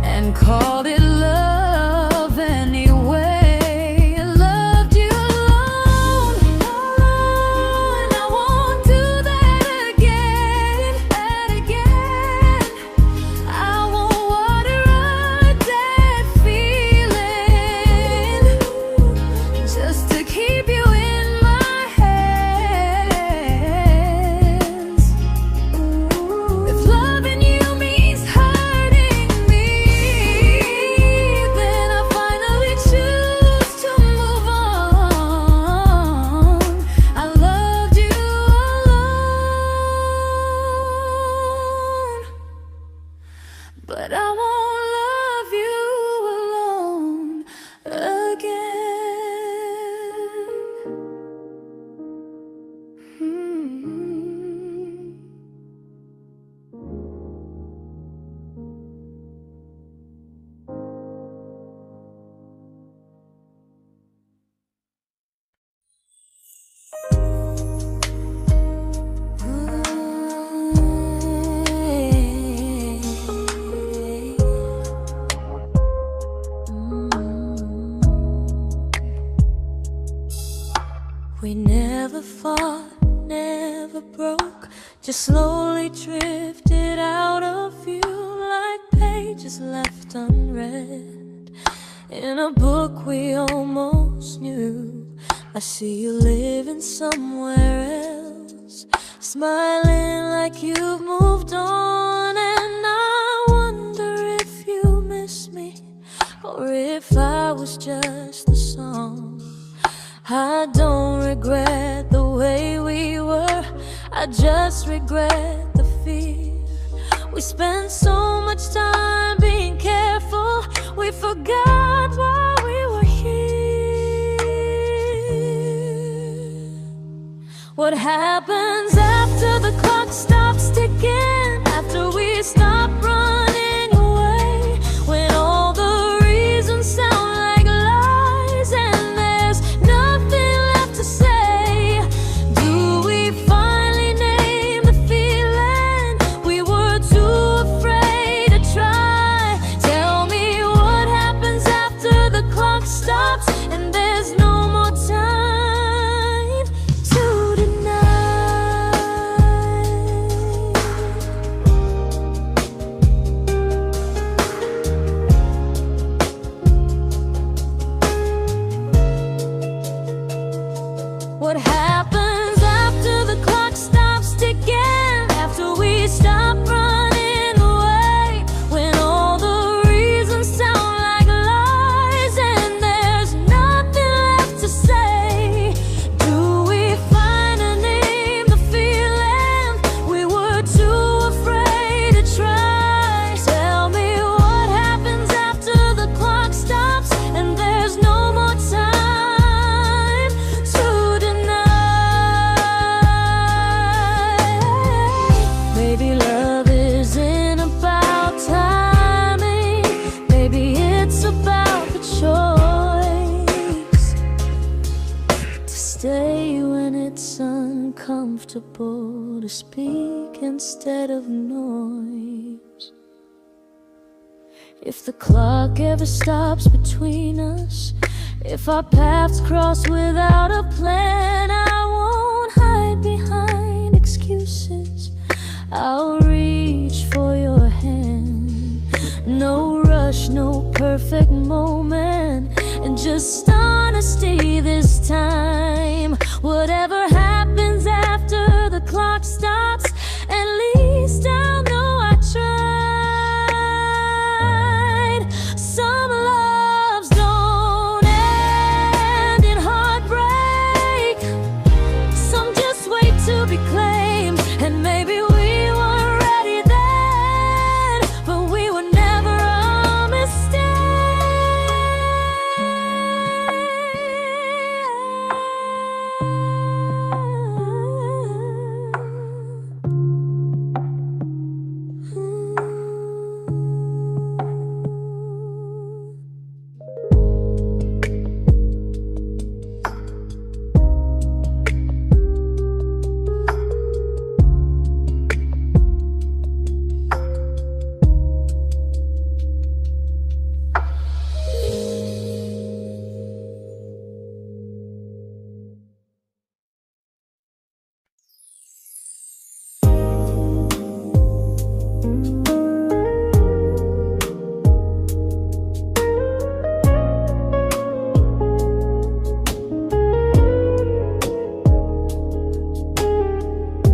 and called it love anyway. I loved you alone, and I won't do that again. I won't water a dead feeling just to keep you in my hands. If loving you means hurting me, then I finally choose to move on. I loved you alone, but I won't love you alone again. We never fought, never broke, just slowly drifted out of view like pages left unread in a book we almost knew. I see you living somewhere else, smiling like you've moved on, and I wonder if you miss me or if I was just the song. I don't regret the way we were, I just regret the fear. We spent so much time being careful, we forgot why we were here. What happens after the clock stops ticking, after we stop running away, when all the reasons sound like lies and there's nothing left to say? Do we finally name the feeling we were too afraid to try? comfortable to speak instead of noise. If the clock ever stops between us, if our paths cross without a plan, I won't hide behind excuses. I'll reach for your hand. No rush, no perfect moment, and just honesty this time. Whatever happens after the clock stops, at least I'll know I tried. Some loves don't end in heartbreak, some just wait to be claimed. And maybe we weren't ready then, but we were never a mistake.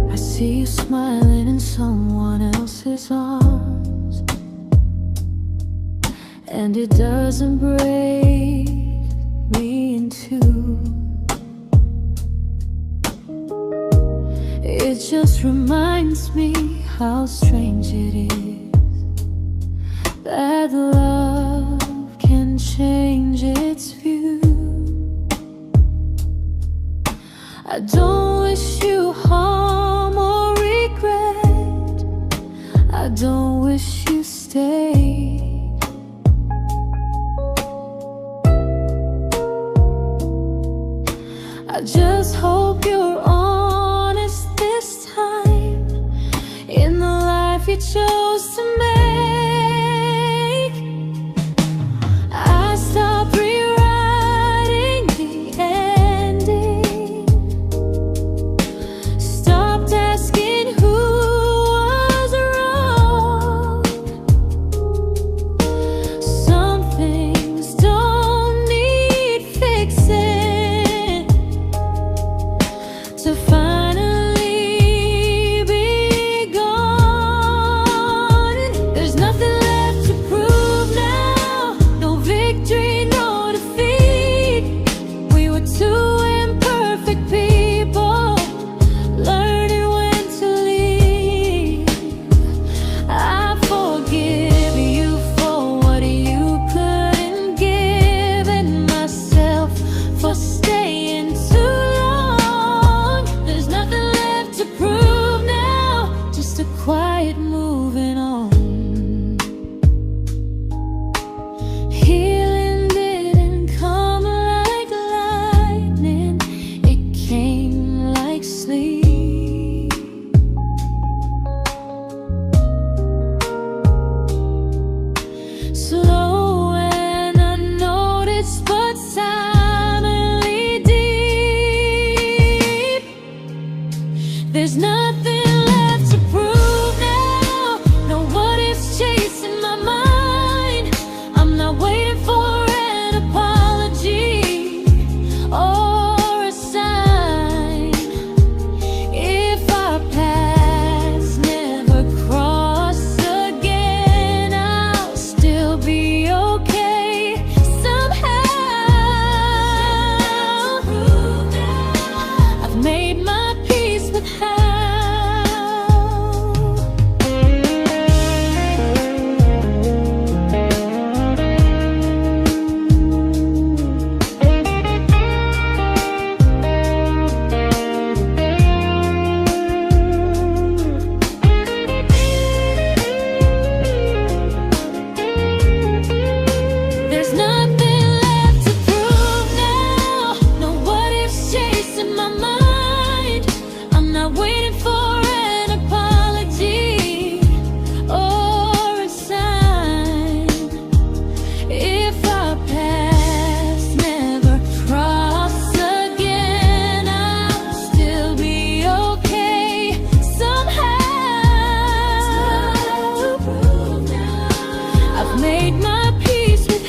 I see you smiling in someone else's arms, and it doesn't break me in two. It just reminds me how strange it is that love can change its view. I don't wish you harm or regret, I don't wish you stayed. I just hope you're honest this time in the life you chose to make. made my peace with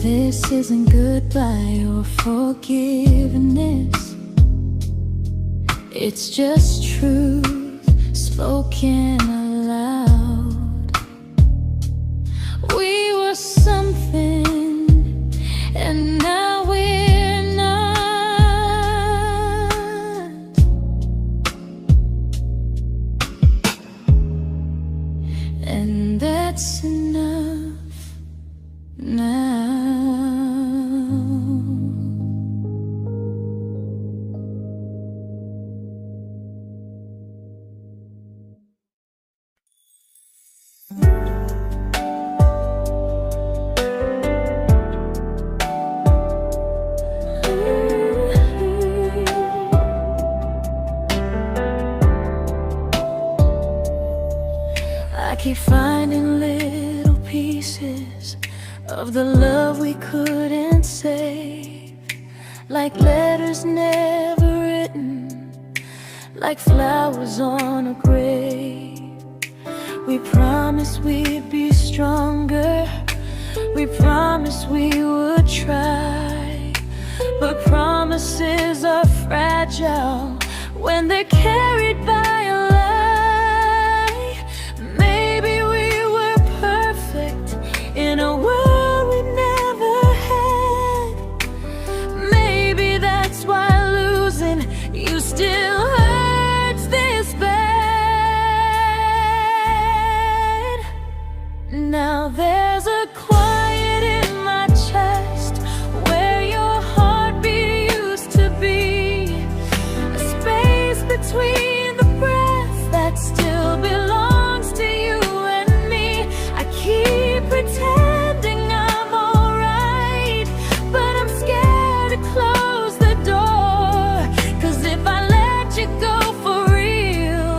This isn't goodbye or forgiveness. It's just truth spoken aloud. We were something, and now we're not. And that's enough now. I keep finding little pieces of the love we couldn't save, like letters never written, like flowers on a grave. We promised we'd be stronger, we promised we would try, but promises are fragile when they're carried by a lie. Maybe we were perfect in a world we never had. Maybe that's why losing you still hurts this bad. Now there's a quiet in my chest where your heartbeat used to be, a space between the breaths that still belongs to you and me. I keep pretending I'm alright, but I'm scared to close the door, 'cause if I let you go for real,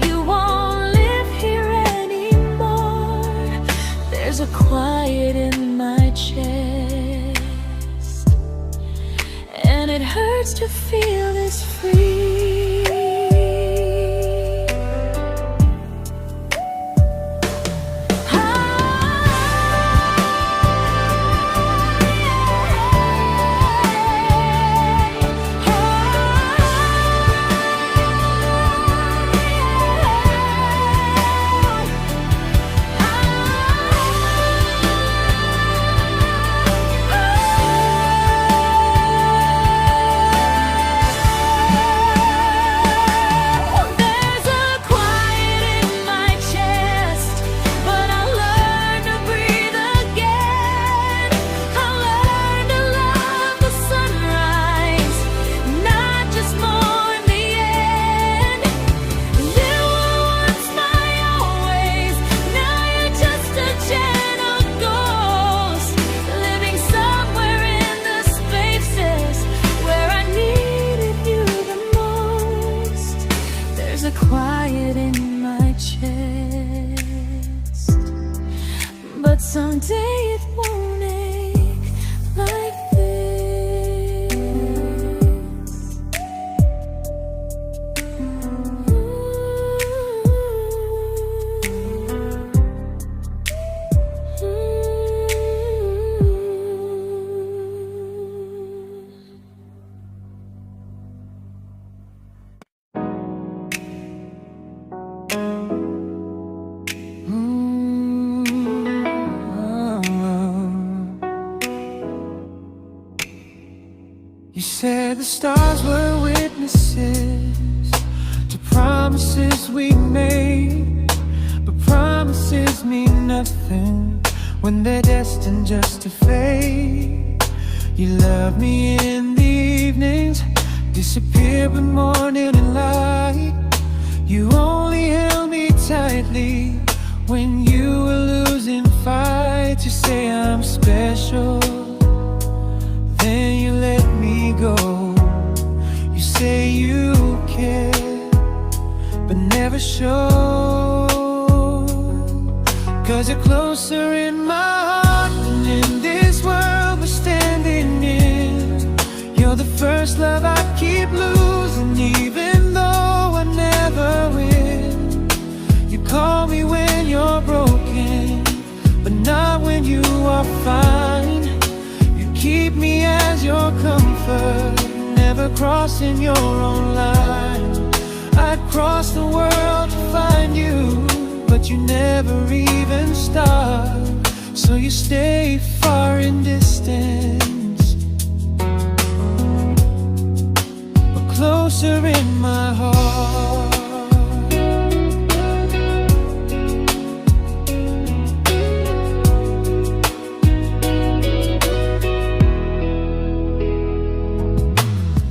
you won't live here anymore. There's a quiet in my chest, and it hurts to feel this free. Quiet in my chest, but someday it won't ache like this. You said the stars were witnesses to promises we made, but promises mean nothing when they're destined just to fade. You love me in the evenings, disappear when morning and light. You only held me tightly when you were losing fights. You say I'm special, then you let me go. You say you care, but never show, 'cause you're closer in my heart than in comfort, never crossing your own line. I'd cross the world to find you, but you never even start. So you stay far in distance, but closer in my heart.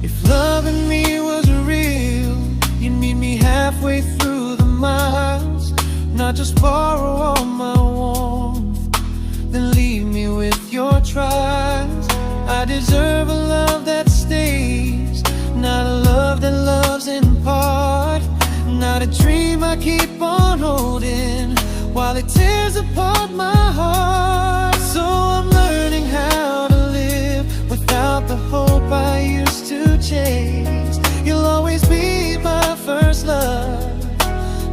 If loving me was real, you'd meet me halfway through the miles, not just borrow all my warmth, then leave me with your trials. I deserve a love that stays, not a love that loves in part, not a dream I keep on holding while it tears apart my heart. So I'm learning how to live without the hope I used to chase. You'll always be my first love,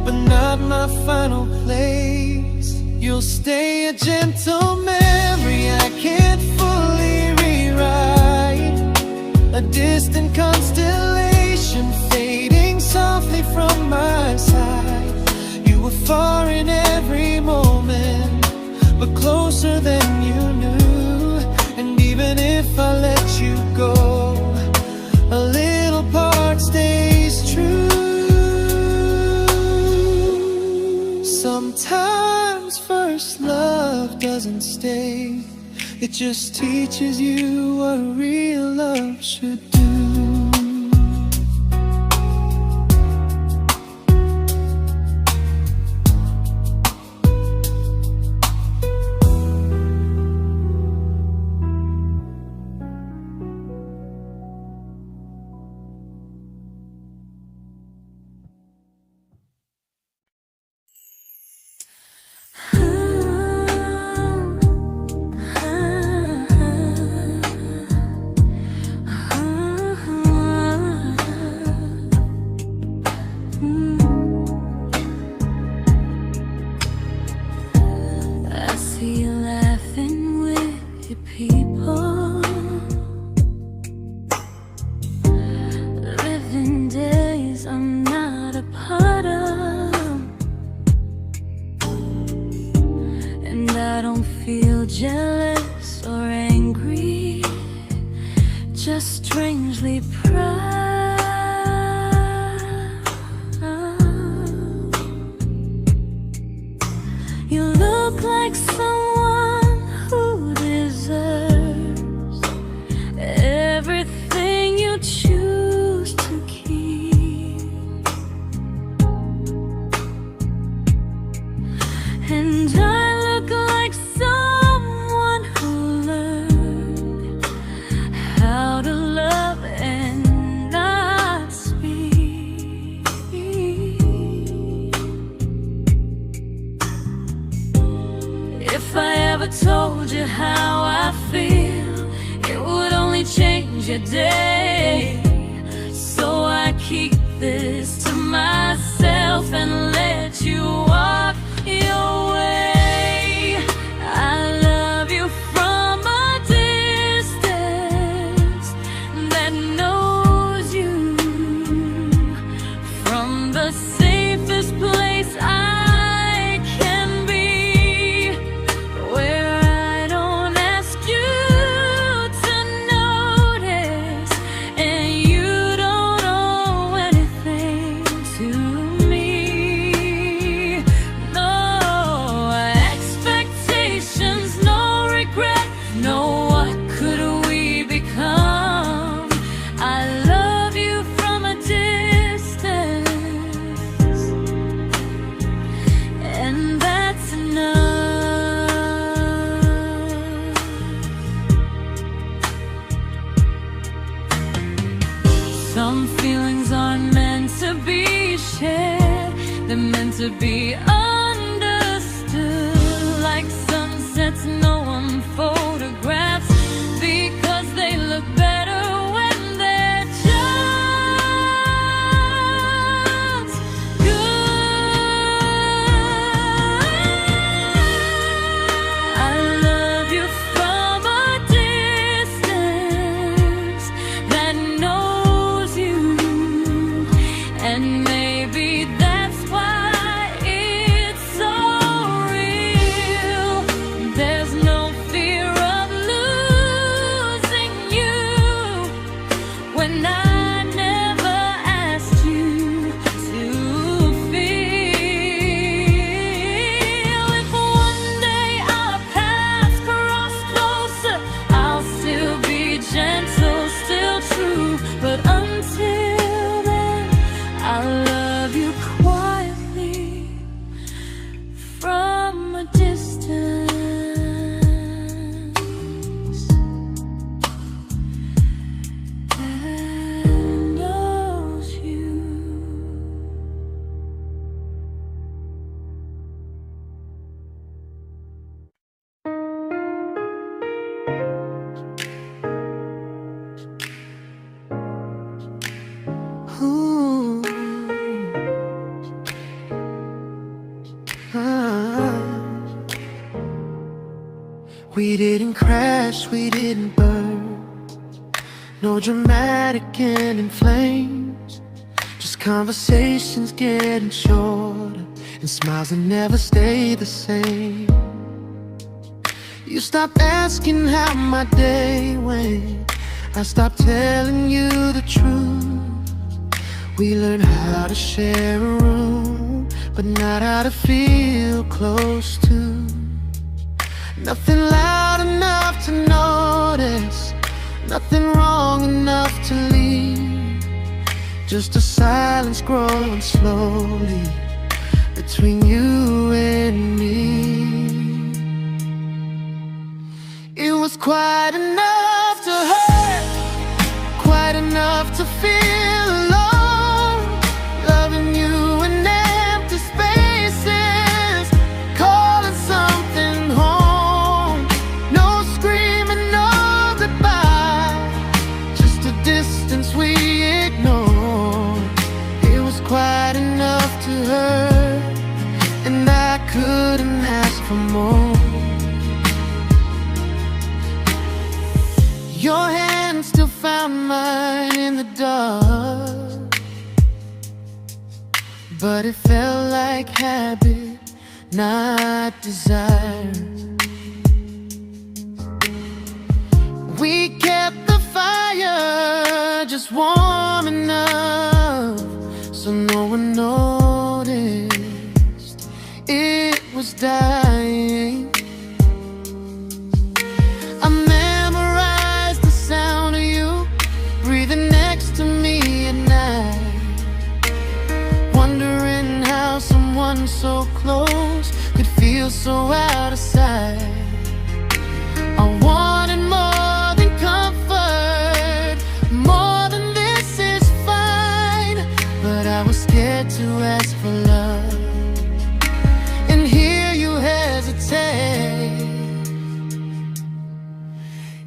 but not my final place. You'll stay a gentle memory I can't fully rewrite, a distant constellation fading softly from my side. You were far in every moment, but closer than you knew. And even if I let you go, a little part stays true. Sometimes first love doesn't stay, it just teaches you what real love should do. I see you laughing with your people, living days I'm not a part of, and I don't feel jealous or angry, just strangely proud. You look like someone who deserves everything you choose to keep, and I look like someone who learned how to love and not speak. If I ever told you how I feel, it would only change your day. So I keep this to myself and let you walk your way. I love you from a distance that knows you, from the safest place I can be, where I don't ask you to notice, and you don't owe anything to me. No expectations, no regret, no what could we become. I love you from a distance, and that's enough. Some feelings aren't meant to be shared, they're meant to be understood, like sunsets no one photographs, because they look better when they're just good. I love you from a distance, We didn't crash, we didn't burn. No dramatic end in flames. Just conversations getting shorter, and smiles that never stay the same. You stopped asking how my day went. I stopped telling you the truth. We learned how to share a room, but not how to feel close to. Nothing loud enough to notice, nothing wrong enough to leave. Just a silence growing slowly between you and me. It was quite enough to hurt, quite enough to feel alone. Loving you in empty spaces, calling something home. No screaming, no goodbye, just a distance we ignored. It was quite enough to hurt, and I couldn't ask for more. Your hand still found mine in the dark, but it felt like habit, not desire. We kept the fire just warm enough so no one noticed it was dying. I memorized the sound of you breathing next to me at night, wondering how someone so close could feel so out of sight. I wanted more than comfort, more than this is fine, but I was scared to ask for love and hear you hesitate.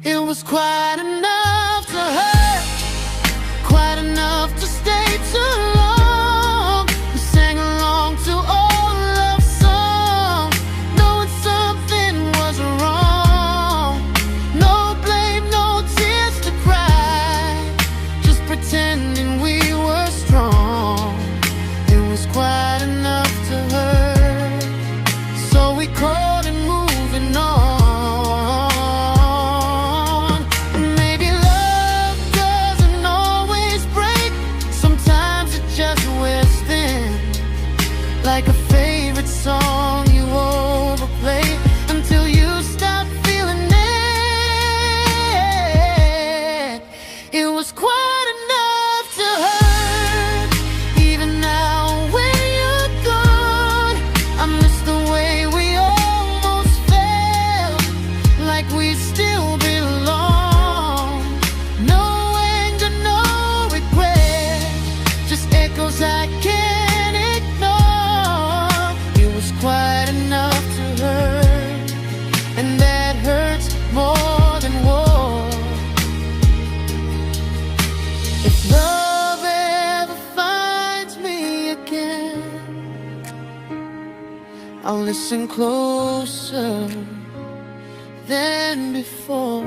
It was quite enough to hurt, quite enough to stay too long. We sang along to old love songs, knowing something was wrong. No blame, no tears to cry, just pretending we were strong. It was quite enough to hurt, so we called and moving on. Like a favorite song you overplay until you stop feeling it. It was quite enough to hurt. Even now when you're gone, I miss the way we almost felt, like we still belong. No anger, no regret, just echoes I can't ignore. It was quite enough to hurt, and that hurts more than war. If love ever finds me again, I'll listen closer than before,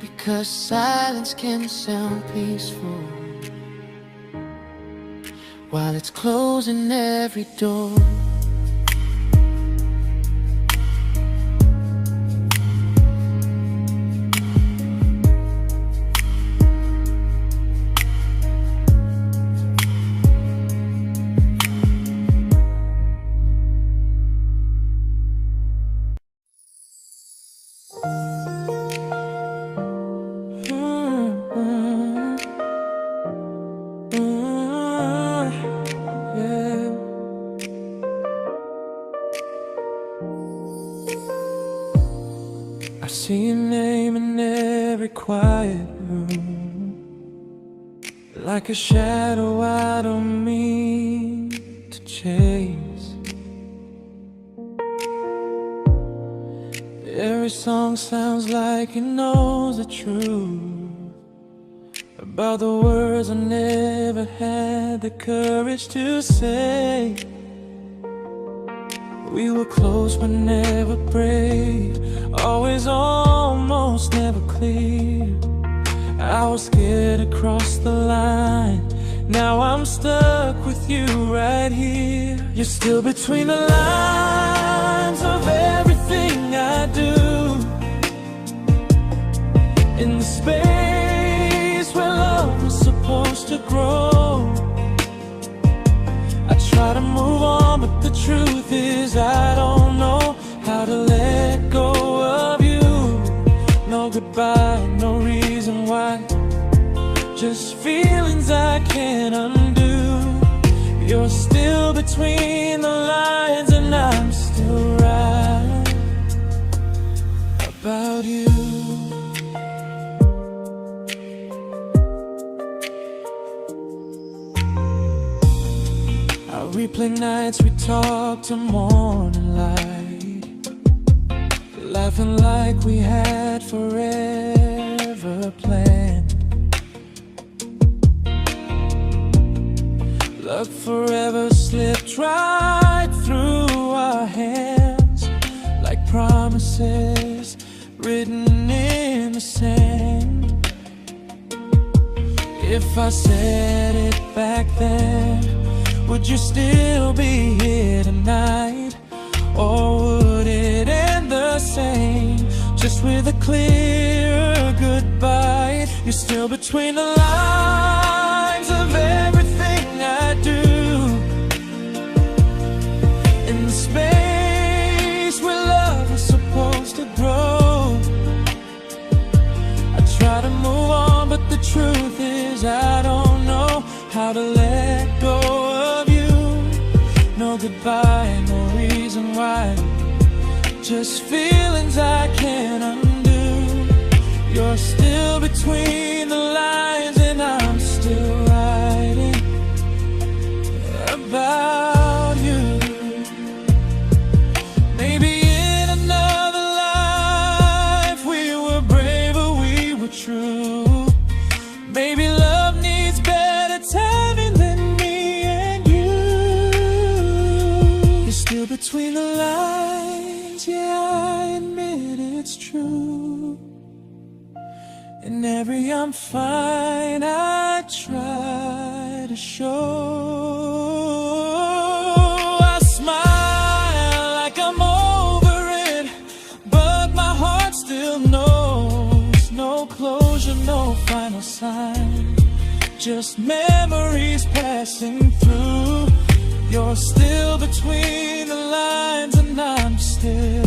because silence can sound peaceful while it's closing every door. I see your name in every quiet room, like a shadow I don't mean to chase. Every song sounds like it knows the truth about the words I never had the courage to say. We were close but never prayed, always almost never clear. I was scared to cross the line, now I'm stuck with you right here. You're still between the lines of everything I do, in the space where love was supposed to grow. I try to move on, but the truth is I don't know how to let go of you. No goodbye, no reason why, just feelings I can't undo. You're still between the lines and I'm still right about you. I replay nights we talk to morning light, laughing like we had forever planned. Luck forever slipped right through our hands, like promises written in the sand. If I said it back then, would you still be here tonight? Or would it end the same, just with a clear goodbye? You're still between the lines of everything I do, in the space where love was supposed to grow. I try to move on, but the truth is I don't know how to let go of you. No goodbye, no reason why, just feelings I can't undo. You're still between the lines and I'm still writing about you. Maybe in another life we were braver, we were true. Maybe love needs better timing than me and you. You're still between the lines, yeah, I admit it's true. In every I'm fine I try to show. I smile like I'm over it, but my heart still knows. No closure, no final sign, just memories passing through. You're still between the lines and I'm still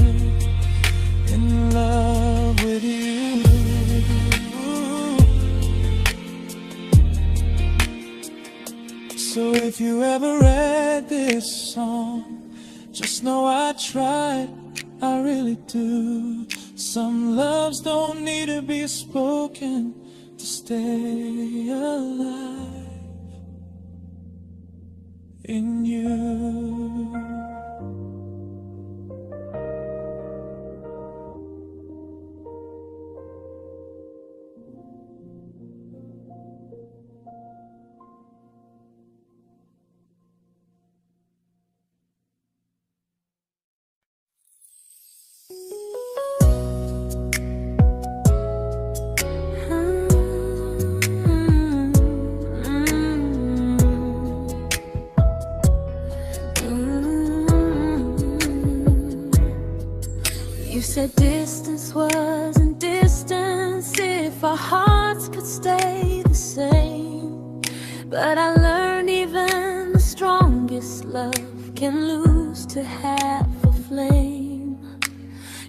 in love with you. So if you ever read this song, just know I tried, I really do. Some loves don't need to be spoken to stay alive in you. You said distance wasn't distance if our hearts could stay the same. But I learned even the strongest love can lose to half a flame.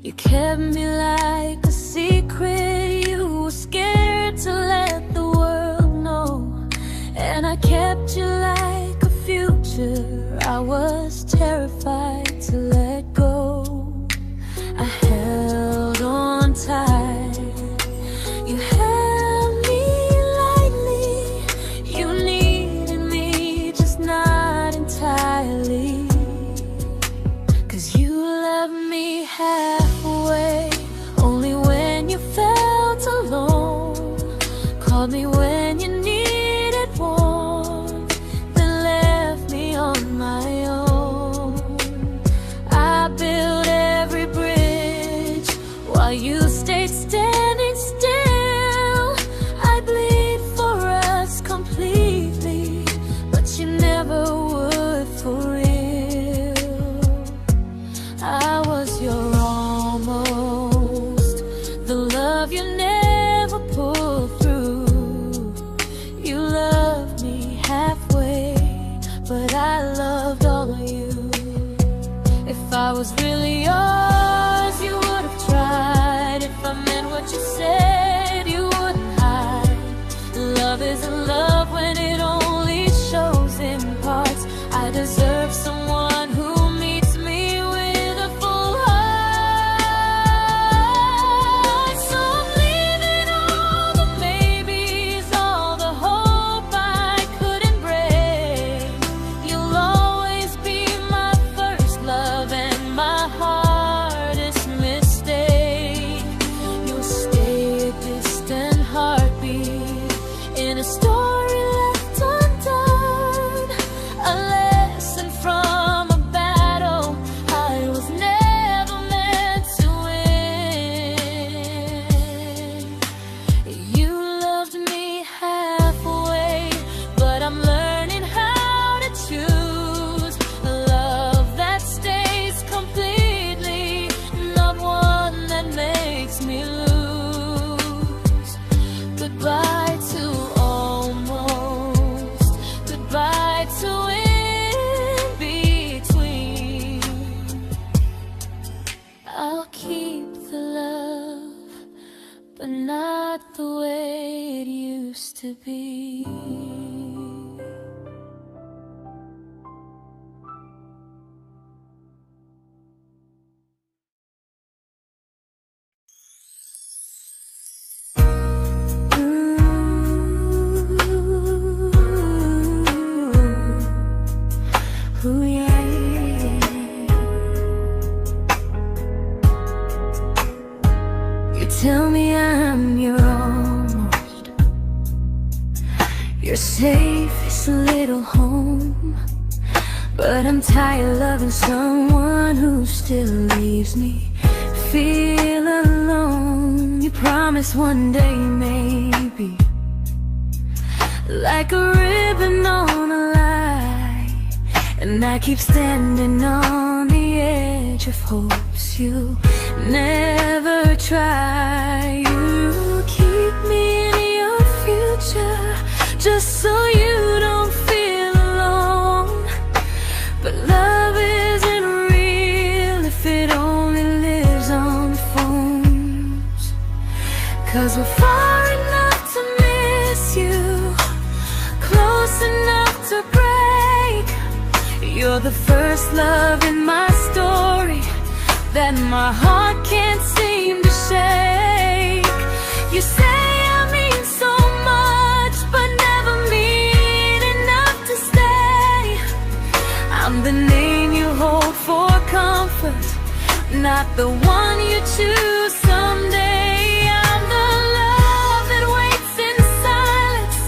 You kept me like a secret, you were scared to let the world know. And I kept you like a future, I was terrified to let go. I held on tight, you held me lightly. You needed me, just not entirely. 'Cause you left me halfway, only when you felt alone. Called me when you needed warmth, then left me on my own. I you stayed standing still. I bleed for us completely, but you never would for real. I was your almost, the love you never pulled through. You loved me halfway, but I loved all of you. If I was really yours, you would have tried. If I meant what you said, you wouldn't hide. Love isn't love when it only shows in parts. I deserve someone who meets me with a full heart. So I'm leaving all the maybes, all the hope I couldn't break. You'll always be my first love and my hardest mistake. You'll stay a distant heartbeat in a story left undone, a lesson from a battle I was never meant to win. You loved me halfway, but I'm learning how to choose a love that stays completely, not one that makes me lose. Goodbye to almost, goodbye to in between. I'll keep the love, but not the way it used to be. Ooh, yeah, yeah. You tell me I'm your almost, your safest little home, but I'm tired loving someone who still leaves me feel alone. You promise one day maybe, like a ribbon on a line, and I keep standing on the edge of hopes you never try. You keep me in your future just so you don't feel alone. But love isn't real if it only lives on the phones. 'Cause we're far enough to miss you, close enough to break. You're the first love in my story that my heart can't seem to shake. You say I mean so much, but never mean enough to stay. I'm the name you hold for comfort, not the one you choose someday. I'm the love that waits in silence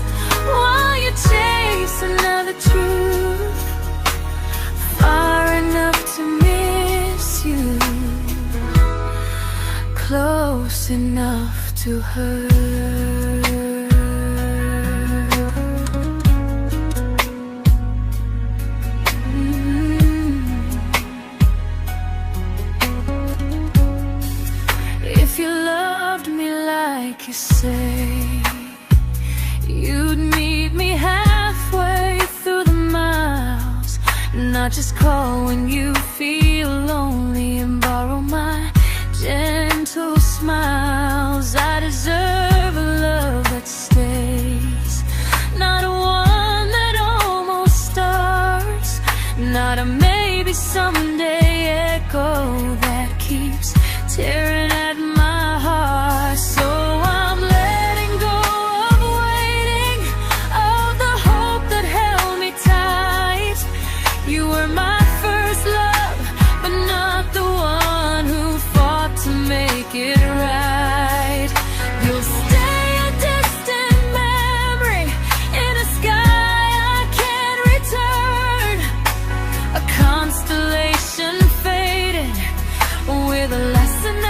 while you chase another truth. Far enough to miss you, close enough to hurt. If you loved me like you say, you'd meet me halfway through the miles, not just call when you feel lonely and borrow my gentle smiles. I deserve a love that stays, not one that almost starts, not a maybe someday echo that keeps tearing at my heart. So I'm letting go of waiting, of the hope that held me tight. You were my first love, but not the one who fought to make it right. You'll stay a distant memory in a sky I can't return, a constellation faded with a lesson I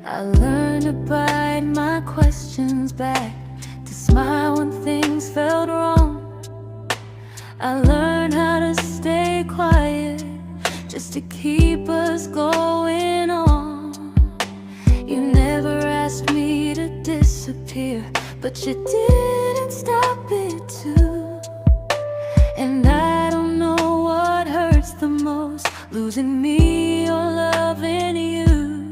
I learned to bite my questions back, to smile when things felt wrong. I learned how to stay quiet, just to keep us going on. You never asked me to disappear, but you didn't stop it too. And I don't know what hurts the most, losing me or loving you.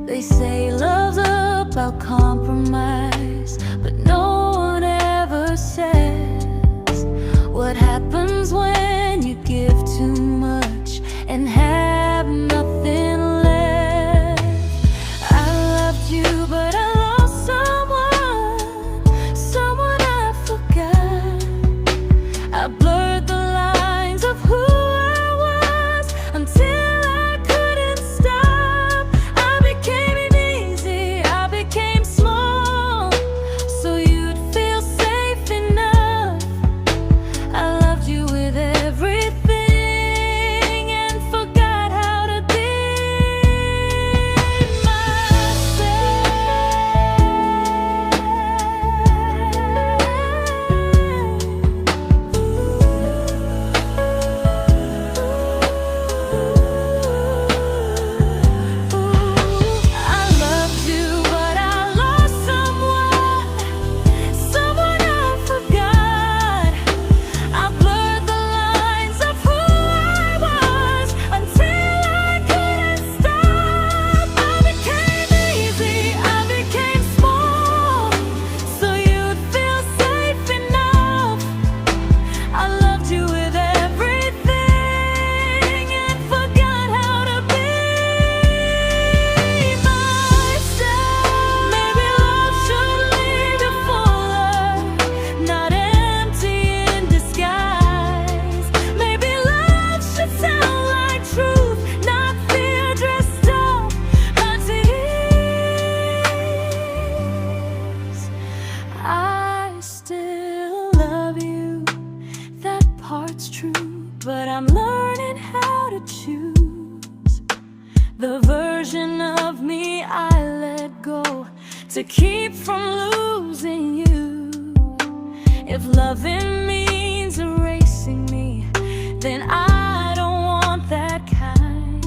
They say love's about compromise, but no one ever says what happens when you give too much and have nothing left. I loved you, but I lost someone I forgot. I blurred the lines of who I was until I couldn't stop. I became easy, I became small, so you'd feel safe enough. I loved you with everything and forgot how to be but I'm learning how to choose the version of me I let go to keep from losing you. If loving means erasing me, then I don't want that kind.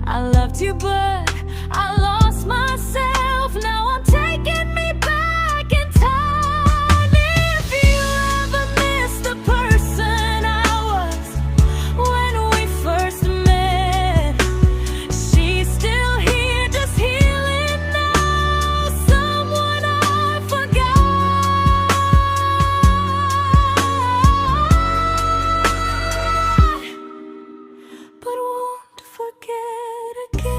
I loved you, but I lost myself. Now I'm taking me back in time. If you ever miss the person I was when we first met, she's still here, just healing now. Someone I forgot, but won't forget again.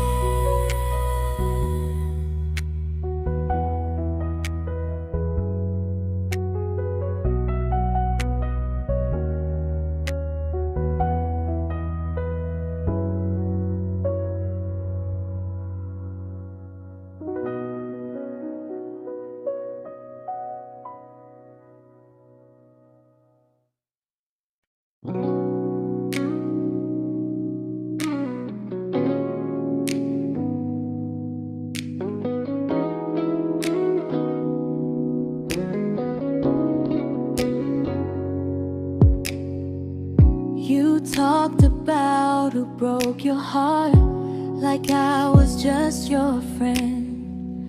You talked about who broke your heart, like I was just your friend.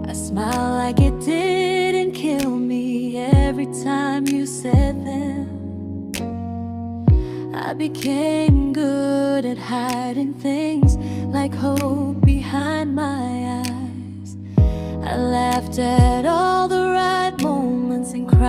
I smile like it didn't kill me every time you said them. I became good at hiding things like hope behind my eyes. I laughed at all the right moments and cried.